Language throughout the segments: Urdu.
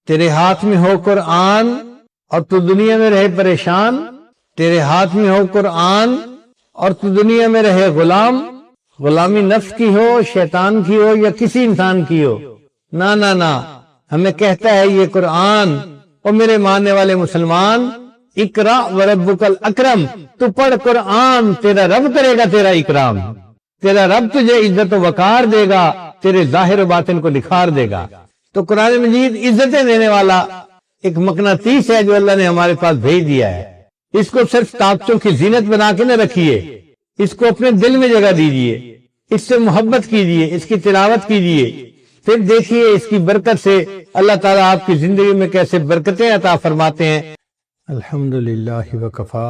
تیرے ہاتھ میں ہو قرآن اور تو دنیا میں رہے پریشان، تیرے ہاتھ میں ہو قرآن اور تو دنیا میں رہے غلام، غلامی نفس کی ہو، شیطان کی ہو یا کسی انسان کی ہو، نہ نہ نہ، ہمیں کہتا ہے یہ قرآن، اور میرے ماننے والے مسلمان، اقرا وربک الاکرم، تو پڑھ قرآن، تیرا رب کرے گا تیرا اکرام، تیرا رب تجھے عزت و وقار دے گا، تیرے ظاہر و باطن کو نکھار دے گا۔ تو قرآن مجید عزتیں دینے والا ایک مقناطیس ہے جو اللہ نے ہمارے پاس بھیج دیا ہے۔ اس کو صرف طاقتوں کی زینت بنا کے نہ رکھیے، اس کو اپنے دل میں جگہ دیجیے، اس سے محبت کیجیے، اس کی تلاوت کیجیے، پھر دیکھیے اس کی برکت سے اللہ تعالیٰ آپ کی زندگی میں کیسے برکتیں عطا فرماتے ہیں۔ الحمدللہ وکفا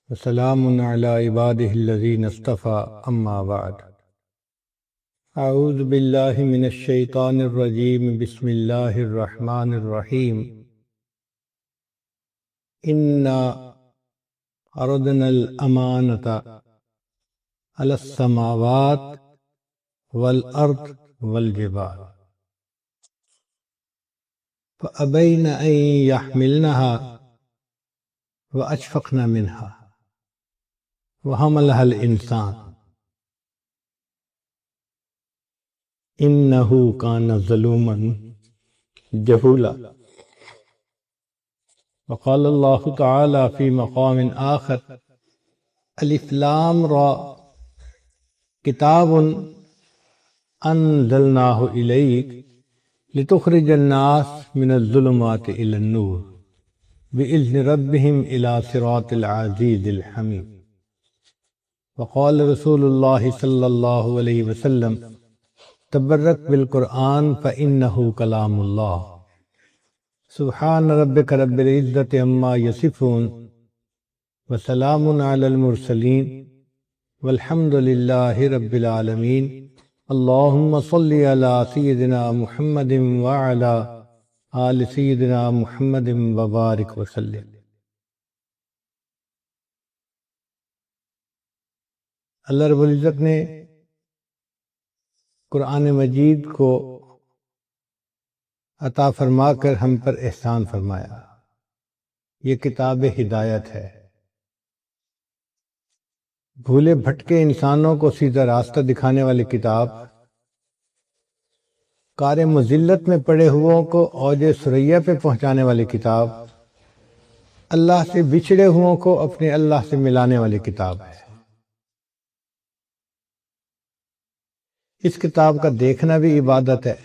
وسلام علی عبادہ الذین اصطفی، اما بعد۔ اعوذ باللہ من الشیطان الرجیم، بسم اللہ الرحمن الرحیم۔ انا عرضنا الامانۃ علی السماوات والارض والجبال فابین ان یحملنها واشفقن منها وحملها الانسان انہ کان ظلوما جہولا۔ وقال اللہ تعالی فی مقام آخر: الف لام را کتاب انزلناہ الیک لتخرج الناس من الظلمات الی النور بإذن ربهم الی صراط العزیز الحمید۔ وقال رسول اللہ صلی اللہ علیہ وسلم: تبرک بالقرآن فإنہ کلام اللہ۔ سبحان ربک رب العزۃ عما یصفون وسلام علی المرسلین والحمد للہ رب العالمین۔ اللہم صلی علی سیدنا محمد وعلی آل سیدنا محمد وبارک وسلم۔ اللہ رب العزت نے قرآن مجید کو عطا فرما کر ہم پر احسان فرمایا۔ یہ کتاب ہدایت ہے، بھولے بھٹکے انسانوں کو سیدھا راستہ دکھانے والی کتاب، کار مذلت میں پڑے ہوئوں کو اوج ثریا پہ پہنچانے والی کتاب، اللہ سے بچھڑے ہوئوں کو اپنے اللہ سے ملانے والی کتاب ہے۔ اس کتاب کا دیکھنا بھی عبادت ہے،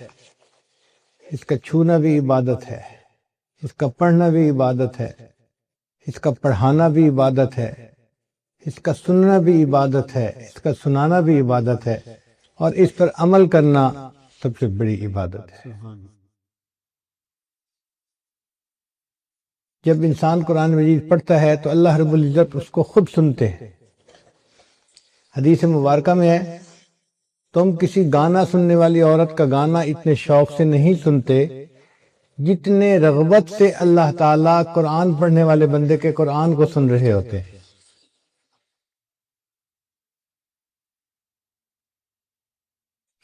اس کا چھونا بھی عبادت ہے، اس کا پڑھنا بھی عبادت ہے، اس کا پڑھانا بھی عبادت ہے، اس کا سننا بھی عبادت ہے، اس کا سنانا بھی عبادت ہے، اور اس پر عمل کرنا سب سے بڑی عبادت ہے۔ جب انسان قرآن مجید پڑھتا ہے تو اللہ رب العزت اس کو خود سنتے ہیں۔ حدیث مبارکہ میں ہے: تم کسی گانا سننے والی عورت کا گانا اتنے شوق سے نہیں سنتے جتنے رغبت سے اللہ تعالیٰ قرآن پڑھنے والے بندے کے قرآن کو سن رہے ہوتے ہیں۔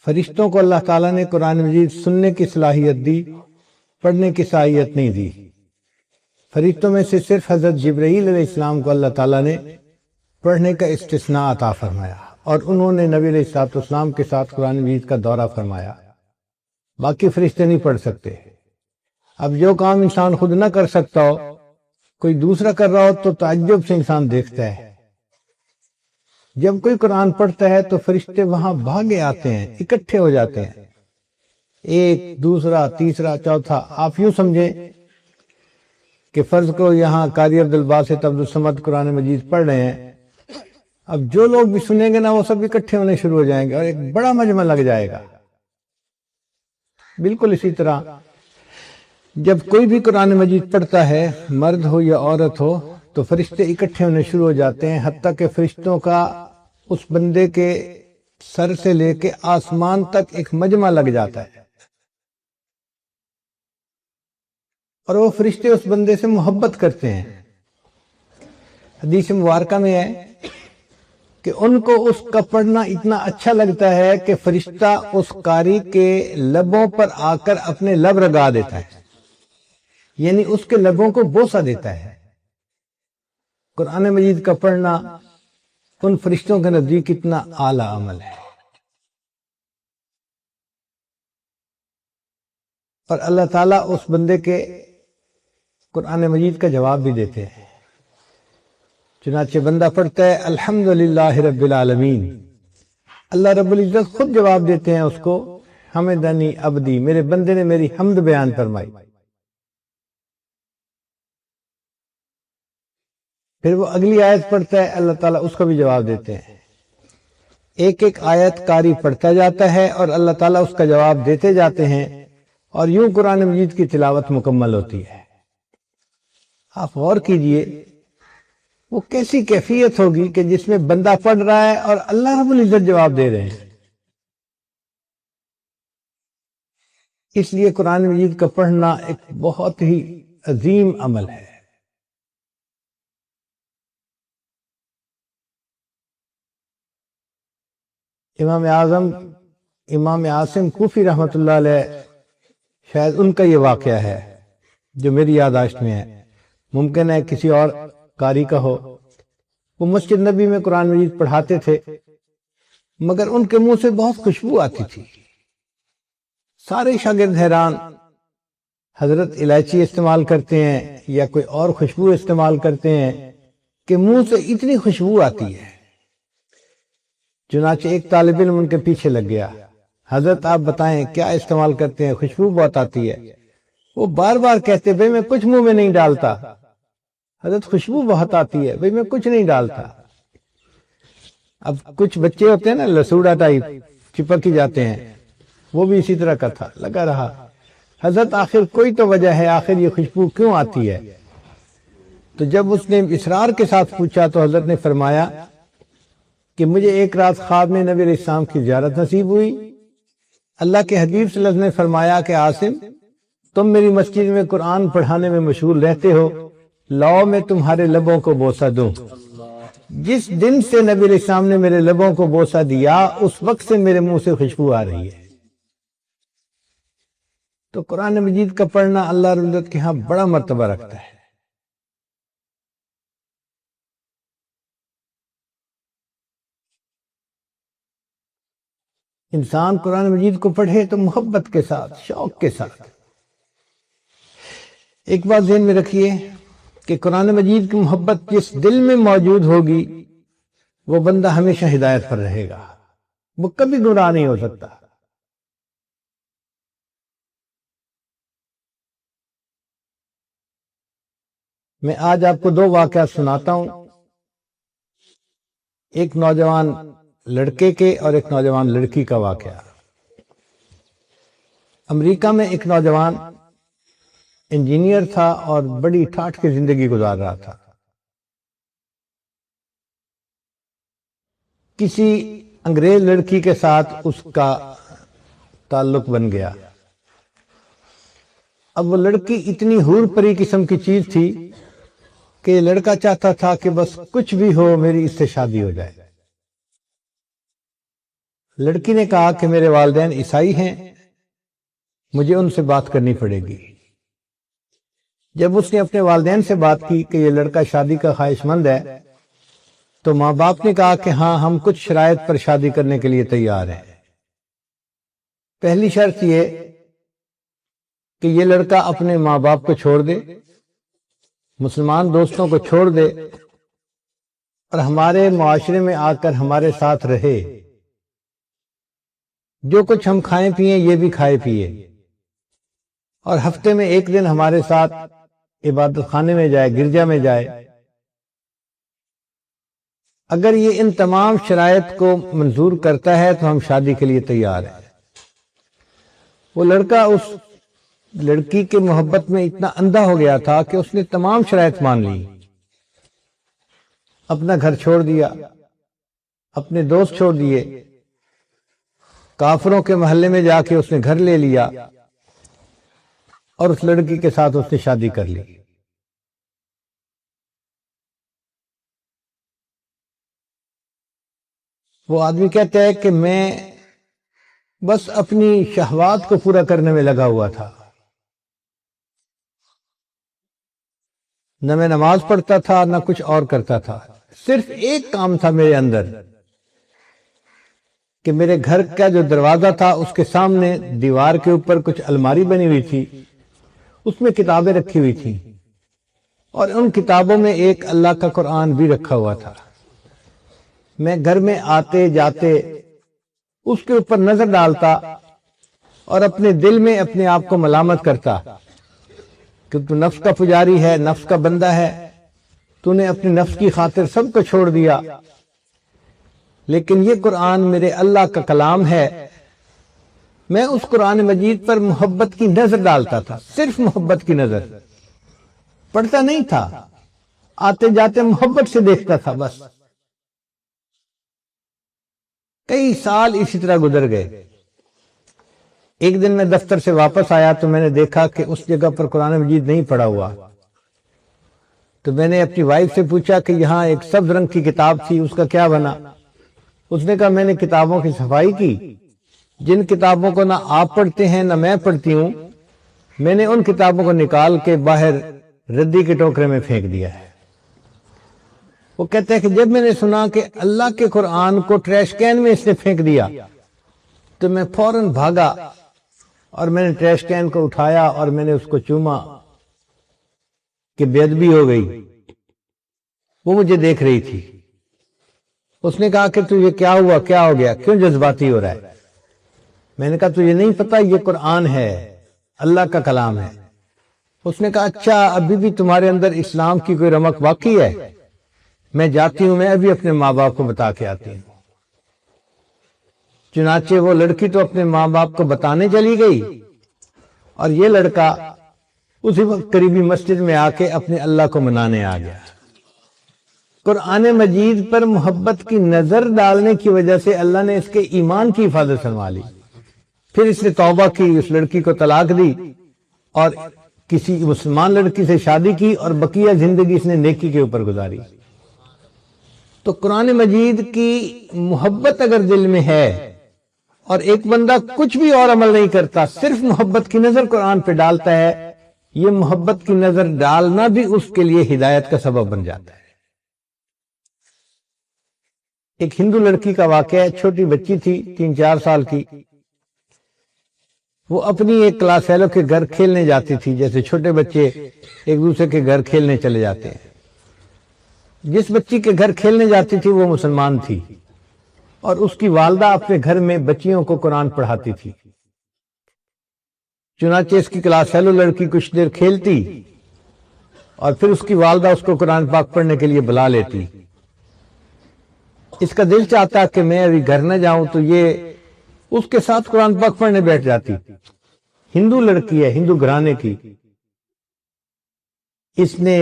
فرشتوں کو اللہ تعالیٰ نے قرآن مجید سننے کی صلاحیت دی، پڑھنے کی صلاحیت نہیں دی۔ فرشتوں میں سے صرف حضرت جبرائیل علیہ السلام کو اللہ تعالیٰ نے پڑھنے کا استثناء عطا فرمایا، اور انہوں نے نبی علیہ السلام کے ساتھ قرآن مجید کا دورہ فرمایا۔ باقی فرشتے نہیں پڑھ سکتے۔ اب جو کام انسان خود نہ کر سکتا ہو، کوئی دوسرا کر رہا ہو تو تعجب سے انسان دیکھتا ہے۔ جب کوئی قرآن پڑھتا ہے تو فرشتے وہاں بھاگے آتے ہیں، اکٹھے ہو جاتے ہیں، ایک دوسرا تیسرا چوتھا۔ آپ یوں سمجھیں کہ فرض کرو یہاں قاری عبدالباسط عبدالصمد قرآن مجید پڑھ رہے ہیں، اب جو لوگ بھی سنیں گے نا وہ سب اکٹھے ہونے شروع ہو جائیں گے اور ایک بڑا مجمع لگ جائے گا۔ بالکل اسی طرح جب کوئی بھی قرآن مجید پڑھتا ہے، مرد ہو یا عورت ہو، تو فرشتے اکٹھے ہونے شروع ہو جاتے ہیں، حتیٰ کہ فرشتوں کا اس بندے کے سر سے لے کے آسمان تک ایک مجمع لگ جاتا ہے، اور وہ فرشتے اس بندے سے محبت کرتے ہیں۔ حدیث مبارکہ میں ہے: کہ ان کو اس کا پڑھنا اتنا اچھا لگتا ہے کہ فرشتہ اس قاری کے لبوں پر آ کر اپنے لب رگا دیتا ہے، یعنی اس کے لبوں کو بوسہ دیتا ہے۔ قرآن مجید کا پڑھنا ان فرشتوں کے نزدیک اتنا اعلیٰ عمل ہے، اور اللہ تعالیٰ اس بندے کے قرآن مجید کا جواب بھی دیتے ہیں۔ چنانچہ بندہ پڑھتا ہے الحمدللہ رب العالمین، اللہ رب العزت خود جواب دیتے ہیں اس کو، حمدنی عبدی، میرے بندے نے میری حمد بیان فرمائی۔ پھر وہ اگلی آیت پڑھتا ہے، اللہ تعالیٰ اس کا بھی جواب دیتے ہیں۔ ایک ایک آیت قاری پڑھتا جاتا ہے اور اللہ تعالیٰ اس کا جواب دیتے جاتے ہیں، اور یوں قرآن مجید کی تلاوت مکمل ہوتی ہے۔ آپ غور کیجئے وہ کیسی کیفیت ہوگی کہ جس میں بندہ پڑھ رہا ہے اور اللہ رب العزت جواب دے رہے ہیں۔ اس لیے قرآن مجید کا پڑھنا ایک بہت ہی عظیم عمل ہے۔ امام اعظم امام عاصم کوفی رحمۃ اللہ علیہ، شاید ان کا یہ واقعہ ہے جو میری یادداشت میں ہے، ممکن ہے کسی اور قاری کا ہو۔ وہ مسجد نبی میں قرآن مجید پڑھاتے تھے، مگر ان کے منہ سے بہت خوشبو آتی تھی۔ سارے شاگرد حیران، حضرت الائچی استعمال کرتے ہیں یا کوئی اور خوشبو استعمال کرتے ہیں کہ منہ سے اتنی خوشبو آتی ہے؟ چنانچہ ایک طالب علم ان کے پیچھے لگ گیا، حضرت آپ بتائیں کیا استعمال کرتے ہیں، خوشبو بہت آتی ہے۔ وہ بار بار کہتے بھئی میں کچھ منہ میں نہیں ڈالتا، حضرت خوشبو بہت آتی ہے، بھئی میں کچھ نہیں ڈالتا۔ اب کچھ بچے ہوتے ہیں نا لسوڑا ٹائپ، چپک ہی جاتے ہیں، وہ بھی اسی طرح کا تھا، لگا رہا حضرت آخر کوئی تو وجہ ہے، آخر یہ خوشبو کیوں آتی ہے؟ تو جب اس نے اصرار کے ساتھ پوچھا تو حضرت نے فرمایا کہ مجھے ایک رات خواب میں نبی علیہ السلام کی زیارت نصیب ہوئی، اللہ کے حبیب صلی اللہ علیہ وسلم نے فرمایا کہ عاصم تم میری مسجد میں قرآن پڑھانے میں مشغول رہتے ہو، لاؤ میں تمہارے لبوں کو بوسہ دوں۔ جس دن سے نبی علیہ السلام نے میرے لبوں کو بوسہ دیا اس وقت سے میرے منہ سے خوشبو آ رہی ہے۔ تو قرآن مجید کا پڑھنا اللہ رب العزت کے ہاں بڑا مرتبہ رکھتا ہے۔ انسان قرآن مجید کو پڑھے تو محبت کے ساتھ، شوق کے ساتھ۔ ایک بات ذہن میں رکھیے کہ قرآن مجید کی محبت جس دل میں موجود ہوگی وہ بندہ ہمیشہ ہدایت پر رہے گا، وہ کبھی گمراہ نہیں ہو سکتا۔ میں آج آپ کو دو واقعات سناتا ہوں، ایک نوجوان لڑکے کے اور ایک نوجوان لڑکی کا واقعہ۔ امریکہ میں ایک نوجوان انجینئر تھا اور بڑی ٹھاٹھ کی زندگی گزار رہا تھا۔ کسی انگریز لڑکی کے ساتھ اس کا تعلق بن گیا۔ اب وہ لڑکی اتنی حور پری قسم کی چیز تھی کہ لڑکا چاہتا تھا کہ بس کچھ بھی ہو میری اس سے شادی ہو جائے۔ لڑکی نے کہا کہ میرے والدین عیسائی ہیں، مجھے ان سے بات کرنی پڑے گی۔ جب اس نے اپنے والدین سے بات کی کہ یہ لڑکا شادی کا خواہش مند ہے تو ماں باپ نے کہا کہ ہاں ہم کچھ شرائط پر شادی کرنے کے لیے تیار ہیں۔ پہلی شرط یہ کہ یہ لڑکا اپنے ماں باپ کو چھوڑ دے، مسلمان دوستوں کو چھوڑ دے اور ہمارے معاشرے میں آ کر ہمارے ساتھ رہے، جو کچھ ہم کھائیں پیئیں یہ بھی کھائے پیئے، اور ہفتے میں ایک دن ہمارے ساتھ عبادت خانے میں جائے، گرجا میں جائے۔ اگر یہ ان تمام شرائط کو منظور کرتا ہے تو ہم شادی کے لیے تیار ہیں۔ وہ لڑکا اس لڑکی کے محبت میں اتنا اندھا ہو گیا تھا کہ اس نے تمام شرائط مان لی، اپنا گھر چھوڑ دیا، اپنے دوست چھوڑ دیے، کافروں کے محلے میں جا کے اس نے گھر لے لیا اور اس لڑکی کے ساتھ اس نے شادی کر لی۔ وہ آدمی کہتا ہے کہ میں بس اپنی شہوات کو پورا کرنے میں لگا ہوا تھا، نہ میں نماز پڑھتا تھا نہ کچھ اور کرتا تھا، صرف ایک کام تھا میرے اندر کہ میرے گھر کا جو دروازہ تھا اس کے سامنے دیوار کے اوپر کچھ الماری بنی ہوئی تھی، اس میں کتابیں رکھی ہوئی تھیں، اور ان کتابوں میں ایک اللہ کا قرآن بھی رکھا ہوا تھا۔ میں گھر میں آتے جاتے اس کے اوپر نظر ڈالتا اور اپنے دل میں اپنے آپ کو ملامت کرتا کہ تو نفس کا پجاری ہے، نفس کا بندہ ہے، تو نے اپنی نفس کی خاطر سب کو چھوڑ دیا، لیکن یہ قرآن میرے اللہ کا کلام ہے۔ میں اس قرآن مجید پر محبت کی نظر ڈالتا تھا، صرف محبت کی نظر، پڑھتا نہیں تھا، آتے جاتے محبت سے دیکھتا تھا بس۔ کئی سال اسی طرح گزر گئے۔ ایک دن میں دفتر سے واپس آیا تو میں نے دیکھا کہ اس جگہ پر قرآن مجید نہیں پڑھا ہوا، تو میں نے اپنی وائف سے پوچھا کہ یہاں ایک سبز رنگ کی کتاب تھی، اس کا کیا بنا؟ اس نے کہا میں نے کتابوں کی صفائی کی، جن کتابوں کو نہ آپ پڑھتے ہیں نہ میں پڑھتی ہوں، میں نے ان کتابوں کو نکال کے باہر ردی کے ٹوکرے میں پھینک دیا ہے۔ وہ کہتے ہیں کہ جب میں نے سنا کہ اللہ کے قرآن کو ٹریش کین میں اس نے پھینک دیا تو میں فوراً بھاگا اور میں نے ٹریش کین کو اٹھایا اور میں نے اس کو چوما کہ بے ادبی ہو گئی۔ وہ مجھے دیکھ رہی تھی۔ اس نے کہا کہ تجھے کیا ہوا، کیا ہو گیا، کیوں جذباتی ہو رہا ہے؟ میں نے کہا تجھے نہیں پتا یہ قرآن ہے، اللہ کا کلام ہے۔ اس نے کہا اچھا ابھی بھی تمہارے اندر اسلام کی کوئی رمق باقی ہے؟ میں جاتی ہوں، میں ابھی اپنے ماں باپ کو بتا کے آتی ہوں۔ چنانچہ وہ لڑکی تو اپنے ماں باپ کو بتانے چلی گئی، اور یہ لڑکا اسی وقت قریبی مسجد میں آ کے اپنے اللہ کو منانے آ گیا۔ قرآن مجید پر محبت کی نظر ڈالنے کی وجہ سے اللہ نے اس کے ایمان کی حفاظت فرما لی۔ پھر اس نے توبہ کی، اس لڑکی کو طلاق دی اور کسی مسلمان لڑکی سے شادی کی، اور بقیہ زندگی اس نے نیکی کے اوپر گزاری۔ تو قرآن مجید کی محبت اگر دل میں ہے اور ایک بندہ کچھ بھی اور عمل نہیں کرتا، صرف محبت کی نظر قرآن پہ ڈالتا ہے، یہ محبت کی نظر ڈالنا بھی اس کے لیے ہدایت کا سبب بن جاتا ہے۔ ایک ہندو لڑکی کا واقعہ ہے، چھوٹی بچی تھی 3-4 سال کی، وہ اپنی ایک کلاس فیلو کے گھر کھیلنے جاتی تھی، جیسے چھوٹے بچے ایک دوسرے کے گھر کھیلنے چلے جاتے ہیں۔ جس بچی کے گھر کھیلنے جاتی تھی وہ مسلمان تھی، اور اس کی والدہ اپنے گھر میں بچیوں کو قرآن پڑھاتی تھی۔ چنانچہ اس کی کلاس فیلو لڑکی کچھ دیر کھیلتی اور پھر اس کی والدہ اس کو قرآن پاک پڑھنے کے لیے بلا لیتی۔ اس کا دل چاہتا کہ میں ابھی گھر نہ جاؤں، تو یہ اس کے ساتھ قرآن پاک پڑھنے بیٹھ جاتی۔ ہندو لڑکی ہے، ہندو گھرانے کی۔ اس نے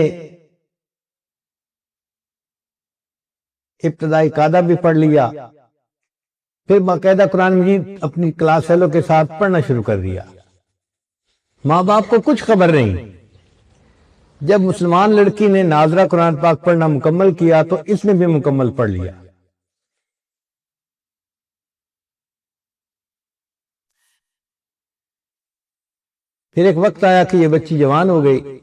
ابتدائی قاعدہ بھی پڑھ لیا، پھر باقاعدہ قرآن مجید اپنی کلاس فیلو کے ساتھ پڑھنا شروع کر دیا۔ ماں باپ کو کچھ خبر نہیں۔ جب مسلمان لڑکی نے ناظرہ قرآن پاک پڑھنا مکمل کیا تو اس نے بھی مکمل پڑھ لیا۔ پھر ایک وقت آیا کہ یہ بچی جوان ہو گئی۔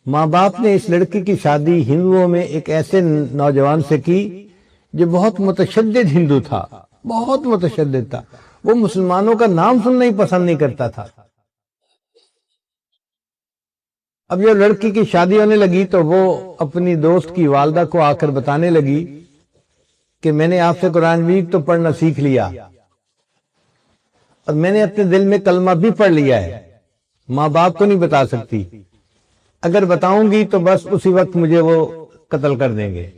ماں باپ نے اس لڑکی کی شادی ہندوؤں میں ایک ایسے نوجوان سے کی جو بہت متشدد ہندو تھا، بہت متشدد تھا، وہ مسلمانوں کا نام سننا ہی پسند نہیں کرتا تھا۔ اب جب لڑکی کی شادی ہونے لگی تو وہ اپنی دوست کی والدہ کو آ کر بتانے لگی کہ میں نے آپ سے قرآن مجید تو پڑھنا سیکھ لیا اور میں نے اپنے دل میں کلمہ بھی پڑھ لیا ہے، ماں باپ کو نہیں بتا سکتی، اگر بتاؤں گی تو بس اسی وقت مجھے وہ قتل کر دیں گے،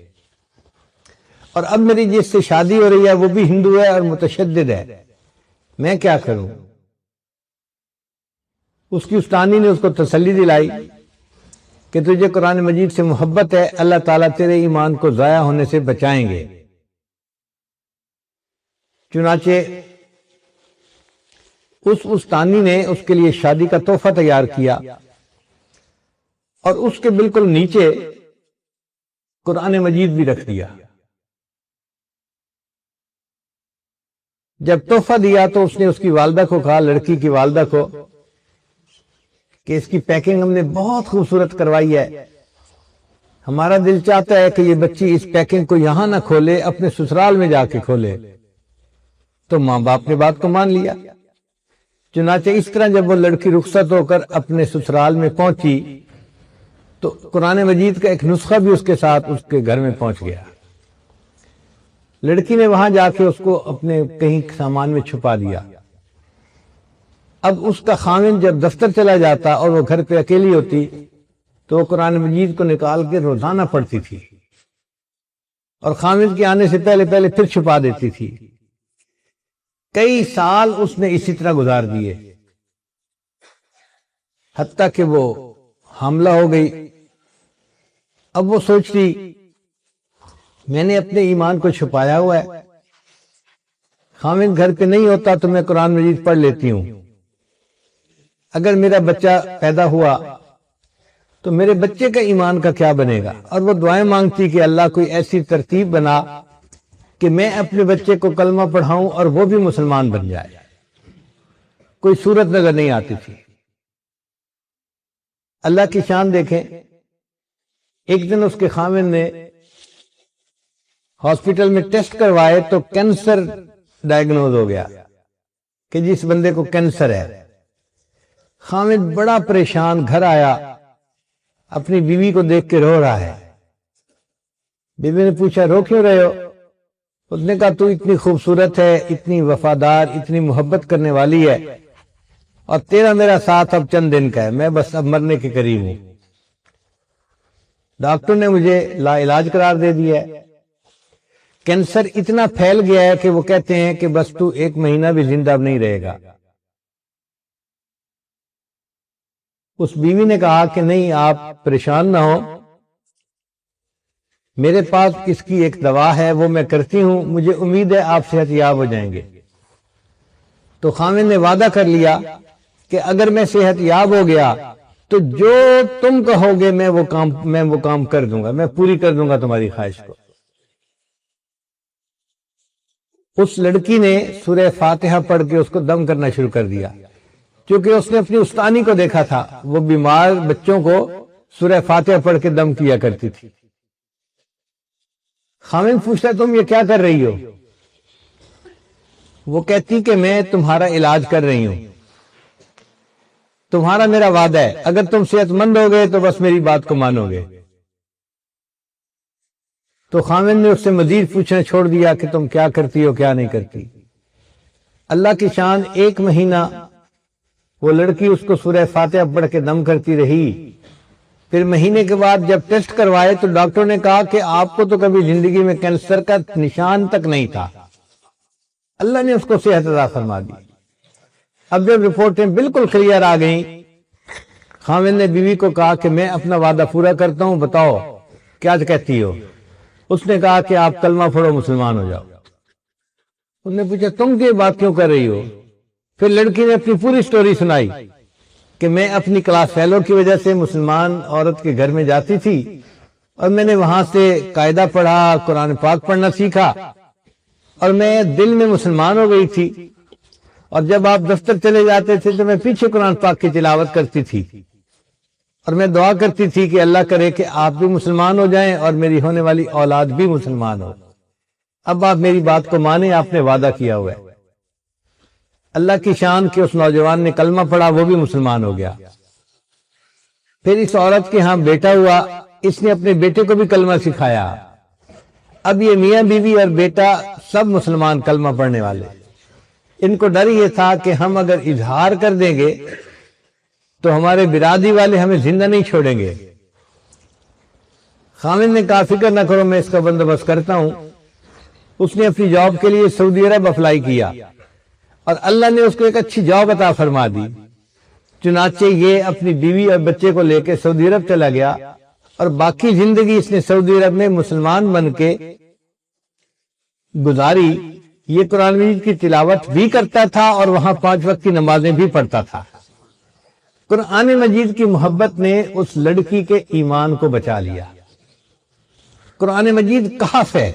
اور اب میری جس سے شادی ہو رہی ہے وہ بھی ہندو ہے اور متشدد ہے، میں کیا کروں؟ اس کی استانی نے اس کو تسلی دلائی کہ تجھے قرآن مجید سے محبت ہے، اللہ تعالیٰ تیرے ایمان کو ضائع ہونے سے بچائیں گے۔ چنانچہ اس استانی نے اس کے لیے شادی کا تحفہ تیار کیا اور اس کے بالکل نیچے قرآن مجید بھی رکھ دیا۔ جب تحفہ دیا تو اس نے اس کی والدہ کو کہا، لڑکی کی والدہ کو، کہ اس کی پیکنگ ہم نے بہت خوبصورت کروائی ہے، ہمارا دل چاہتا ہے کہ یہ بچی اس پیکنگ کو یہاں نہ کھولے، اپنے سسرال میں جا کے کھولے۔ تو ماں باپ نے بات کو مان لیا۔ چنانچہ اس طرح جب وہ لڑکی رخصت ہو کر اپنے سسرال میں پہنچی تو قرآن مجید کا ایک نسخہ بھی اس کے ساتھ اس کے گھر میں پہنچ گیا۔ لڑکی نے وہاں جا کے اس کو اپنے کہیں سامان میں چھپا دیا۔ اب اس کا خاوند جب دفتر چلا جاتا اور وہ گھر پہ اکیلی ہوتی تو وہ قرآن مجید کو نکال کے روزانہ پڑھتی تھی اور خاوند کے آنے سے پہلے پھر چھپا دیتی تھی۔ کئی سال اس نے اسی طرح گزار دیے، حتیٰ کہ وہ حاملہ ہو گئی۔ اب وہ سوچتی میں نے اپنے ایمان کو چھپایا ہوا ہے، خاوند گھر پہ نہیں ہوتا تو میں قرآن مجید پڑھ لیتی ہوں، اگر میرا بچہ پیدا ہوا تو میرے بچے کا ایمان کا کیا بنے گا؟ اور وہ دعائیں مانگتی کہ اللہ کوئی ایسی ترتیب بنا کہ میں اپنے بچے کو کلمہ پڑھاؤں اور وہ بھی مسلمان بن جائے۔ کوئی صورت نظر نہیں آتی تھی۔ اللہ کی شان دیکھیں، ایک دن اس کے خاوند نے ہاسپٹل میں ٹیسٹ کروائے تو کینسر ڈائیگنوز ہو گیا کہ جس بندے کو کینسر ہے۔ خاوند بڑا پریشان گھر آیا، اپنی بیوی کو دیکھ کے رو رہا ہے۔ بیوی نے پوچھا رو کیوں رہے ہو؟ اس نے کہا تو اتنی خوبصورت ہے، اتنی وفادار، اتنی محبت کرنے والی ہے، اور تیرا میرا ساتھ اب چند دن کا ہے، میں بس اب مرنے کے قریب ہوں۔ ڈاکٹر نے مجھے لا علاج قرار دے دیا ہے، کینسر اتنا پھیل گیا ہے کہ وہ کہتے ہیں کہ بس تو 1 مہینہ بھی زندہ نہیں رہے گا۔ اس بیوی نے کہا کہ نہیں، آپ پریشان نہ ہو، میرے پاس اس کی ایک دوا ہے، وہ میں کرتی ہوں، مجھے امید ہے آپ صحت یاب ہو جائیں گے۔ تو خاوند نے وعدہ کر لیا کہ اگر میں صحت یاب ہو گیا تو جو تم کہو گے میں وہ کام کر دوں گا، میں پوری کر دوں گا تمہاری خواہش کو۔ اس لڑکی نے سورہ فاتحہ پڑھ کے اس کو دم کرنا شروع کر دیا، کیونکہ اس نے اپنی استانی کو دیکھا تھا، وہ بیمار بچوں کو سورہ فاتحہ پڑھ کے دم کیا کرتی تھی۔ خاوند پوچھتا تم یہ کیا کر رہی ہو؟ وہ کہتی کہ میں تمہارا علاج کر رہی ہوں، تمہارا میرا وعدہ ہے، اگر تم صحت مند ہو گئے تو بس میری بات کو مانو گے۔ تو خاوند نے اس سے مزید پوچھنا چھوڑ دیا کہ تم کیا کرتی ہو کیا نہیں کرتی۔ اللہ کی شان، 1 مہینہ وہ لڑکی اس کو سورہ فاتحہ پڑھ کے دم کرتی رہی۔ پھر مہینے کے بعد جب ٹیسٹ کروائے تو ڈاکٹر نے کہا کہ آپ کو تو کبھی زندگی میں کینسر کا نشان تک نہیں تھا، اللہ نے اس کو صحت عطا فرما دی۔ اب جب رپورٹیں بالکل کلیئر آ گئیں، خاوند نے بیوی کو کہا کہ میں اپنا وعدہ پورا کرتا ہوں، بتاؤ کیا کہتی ہو؟ اس نے کہا کہ آپ کلمہ پڑھو، مسلمان ہو جاؤ۔ اس نے پوچھا تم یہ بات کیوں کر رہی ہو؟ پھر لڑکی نے اپنی پوری سٹوری سنائی کہ میں اپنی کلاس فیلو کی وجہ سے مسلمان عورت کے گھر میں جاتی تھی اور میں نے وہاں سے قاعدہ پڑھا، قرآن پاک پڑھنا سیکھا اور میں دل میں مسلمان ہو گئی تھی، اور جب آپ دفتر چلے جاتے تھے تو میں پیچھے قرآن پاک کی تلاوت کرتی تھی اور میں دعا کرتی تھی کہ اللہ کرے کہ آپ بھی مسلمان ہو جائیں اور میری ہونے والی اولاد بھی مسلمان ہو۔ اب آپ میری بات کو مانیں، آپ نے وعدہ کیا ہوا ہے۔ اللہ کی شان کہ اس نوجوان نے کلمہ پڑھا، وہ بھی مسلمان ہو گیا۔ پھر اس عورت کے ہاں بیٹا ہوا، اس نے اپنے بیٹے کو بھی کلمہ سکھایا۔ اب یہ میاں بیوی اور بیٹا سب مسلمان کلمہ پڑھنے والے۔ ان کو ڈر یہ تھا کہ ہم اگر اظہار کر دیں گے تو ہمارے برادری والے ہمیں زندہ نہیں چھوڑیں گے۔ خاوند نے کہا فکر نہ کرو، میں اس کا بندوبست کرتا ہوں۔ اس نے اپنی جاب کے لیے سعودی عرب اپلائی کیا اور اللہ نے اس کو ایک اچھی جاب عطا فرما دی۔ چنانچہ یہ اپنی بیوی اور بچے کو لے کے سعودی عرب چلا گیا اور باقی زندگی اس نے سعودی عرب میں مسلمان بن کے گزاری۔ یہ قرآن مجید کی تلاوت بھی کرتا تھا اور وہاں 5 وقت کی نمازیں بھی پڑھتا تھا۔ قرآن مجید کی محبت نے اس لڑکی کے ایمان کو بچا لیا۔ قرآن مجید کہف ہے،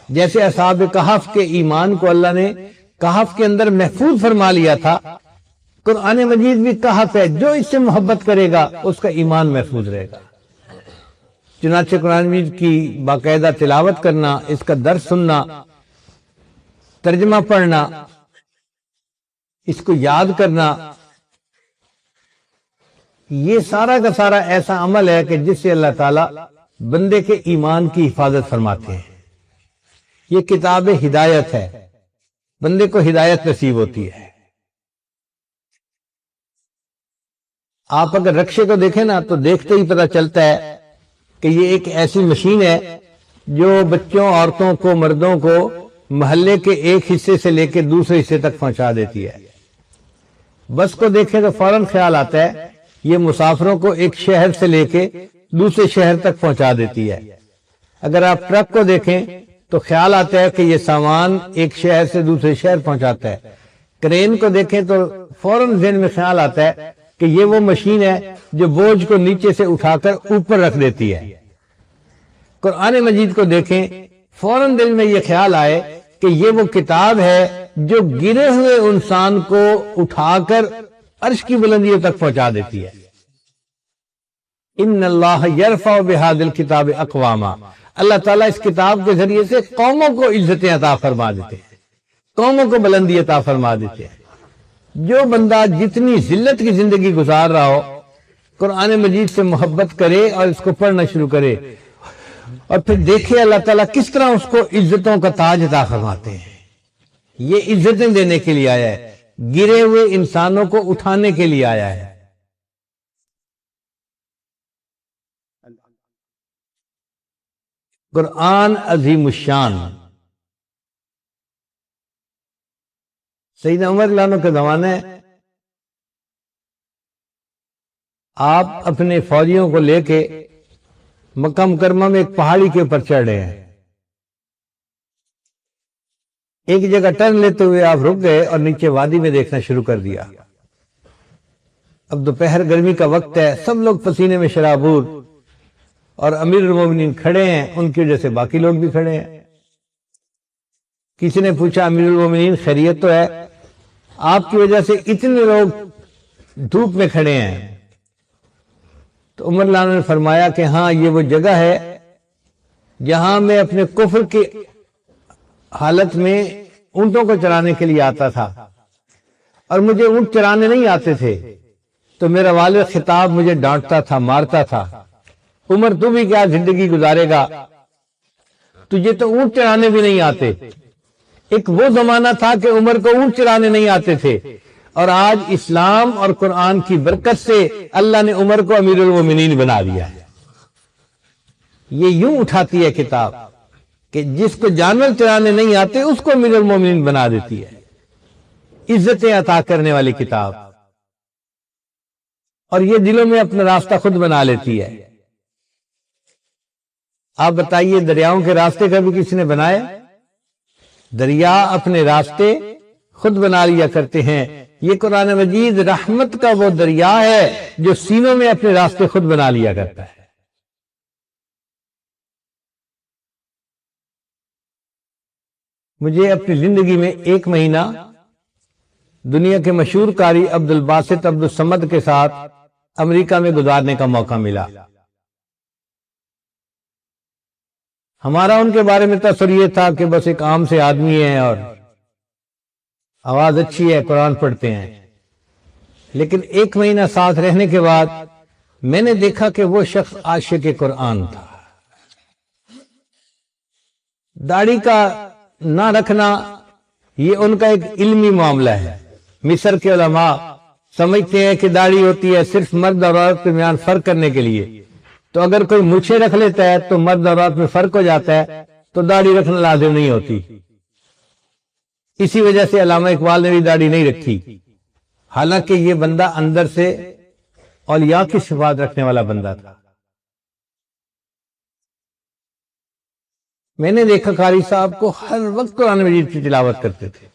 جیسے اصحاب کہف کے ایمان کو اللہ نے کہف کے اندر محفوظ فرما لیا تھا، قرآن مجید بھی کہف ہے، جو اس سے محبت کرے گا اس کا ایمان محفوظ رہے گا۔ چنانچہ قرآن مجید کی باقاعدہ تلاوت کرنا، اس کا درس سننا، ترجمہ پڑھنا، اس کو یاد کرنا، یہ سارا کا سارا ایسا عمل ہے کہ جس سے اللہ تعالی بندے کے ایمان کی حفاظت فرماتے ہیں۔ یہ کتاب ہدایت ہے، بندے کو ہدایت نصیب ہوتی ہے۔ آپ اگر رکشے کو دیکھیں نا تو دیکھتے ہی پتہ چلتا ہے کہ یہ ایک ایسی مشین ہے جو بچوں، عورتوں کو، مردوں کو محلے کے ایک حصے سے لے کے دوسرے حصے تک پہنچا دیتی ہے۔ بس کو دیکھیں تو فوراً خیال آتا ہے یہ مسافروں کو ایک شہر سے لے کے دوسرے شہر تک پہنچا دیتی ہے۔ اگر آپ ٹرک کو دیکھیں تو خیال آتا ہے کہ یہ سامان ایک شہر سے دوسرے شہر پہنچاتا ہے۔ کرین کو دیکھیں تو فوراً ذہن میں خیال آتا ہے کہ یہ وہ مشین ہے جو بوجھ کو نیچے سے اٹھا کر اوپر رکھ دیتی ہے۔ قرآن مجید کو دیکھیں، فوراً دل میں یہ خیال آئے کہ یہ وہ کتاب ہے جو گرے ہوئے انسان کو اٹھا کر عرش کی بلندیوں تک پہنچا دیتی ہے۔ ان اللہ یرفع بہذا الکتاب اقواما، اللہ تعالیٰ اس کتاب کے ذریعے سے قوموں کو عزتیں عطا فرما دیتے ہیں، قوموں کو بلندی عطا فرما دیتے ہیں۔ جو بندہ جتنی ذلت کی زندگی گزار رہا ہو، قرآن مجید سے محبت کرے اور اس کو پڑھنا شروع کرے اور پھر دیکھے اللہ تعالیٰ کس طرح اس کو عزتوں کا تاج عطا فرماتے ہیں۔ یہ عزتیں دینے کے لیے آیا ہے، گرے ہوئے انسانوں کو اٹھانے کے لیے آیا ہے۔ قرآن عظیم الشان۔ سیدنا عمر رضی اللہ عنہ کے زمانے آپ اپنے فوجیوں کو لے کے مکہ مکرمہ میں ایک پہاڑی کے اوپر چڑھ رہے ہیں۔ ایک جگہ ٹرن لیتے ہوئے آپ رک گئے اور نیچے وادی میں دیکھنا شروع کر دیا۔ اب دوپہر گرمی کا وقت ہے، سب لوگ پسینے میں شرابور، اور امیر المومنین کھڑے ہیں، ان کی وجہ سے باقی لوگ بھی کھڑے ہیں۔ کسی نے پوچھا امیر المومنین خیریت تو ہے؟ آپ کی وجہ سے اتنے لوگ دھوپ میں کھڑے ہیں۔ تو عمر رضی اللہ عنہ نے فرمایا کہ ہاں، یہ وہ جگہ ہے جہاں میں اپنے کفر کی حالت میں اونٹوں کو چرانے کے لیے آتا تھا، اور مجھے اونٹ چرانے نہیں آتے تھے تو میرا والد خطاب مجھے ڈانٹتا تھا، مارتا تھا، عمر تو بھی کیا زندگی گزارے گا، تجھے تو اونٹ چرانے بھی نہیں آتے۔ ایک وہ زمانہ تھا کہ عمر کو اونٹ چرانے نہیں آتے تھے، اور آج اسلام اور قرآن کی برکت سے اللہ نے عمر کو امیر المومنین بنا دیا ہے۔ یہ یوں اٹھاتی ہے کتاب کہ جس کو جانور چرانے نہیں آتے اس کو امیر المومنین بنا دیتی ہے، عزتیں عطا کرنے والی کتاب، اور یہ دلوں میں اپنا راستہ خود بنا لیتی ہے۔ آپ بتائیے، دریاؤں کے راستے کبھی کسی نے بنائے؟ دریا اپنے راستے خود بنا لیا کرتے ہیں۔ یہ قرآن مجید رحمت کا وہ دریا ہے جو سینوں میں اپنے راستے خود بنا لیا کرتا ہے۔ مجھے اپنی زندگی میں ایک مہینہ دنیا کے مشہور قاری عبد الباسط عبد الصمد کے ساتھ امریکہ میں گزارنے کا موقع ملا۔ ہمارا ان کے بارے میں تصور یہ تھا کہ بس ایک عام سے آدمی ہے اور آواز اچھی ہے، قرآن پڑھتے ہیں، لیکن ایک مہینہ ساتھ رہنے کے بعد میں نے دیکھا کہ وہ شخص عاشق قرآن تھا۔ داڑھی کا نہ رکھنا یہ ان کا ایک علمی معاملہ ہے۔ مصر کے علماء سمجھتے ہیں کہ داڑھی ہوتی ہے صرف مرد اور عورت کے درمیان فرق کرنے کے لیے، تو اگر کوئی مچھے رکھ لیتا ہے تو مرد اور عورت میں فرق ہو جاتا ہے، تو داڑھی رکھنا لازم نہیں ہوتی۔ اسی وجہ سے علامہ اقبال نے بھی داڑھی نہیں رکھی، حالانکہ یہ بندہ اندر سے اولیاء کی صفات رکھنے والا بندہ تھا۔ میں نے دیکھا قاری صاحب کو ہر وقت قرآن مجید کی تلاوت کرتے تھے۔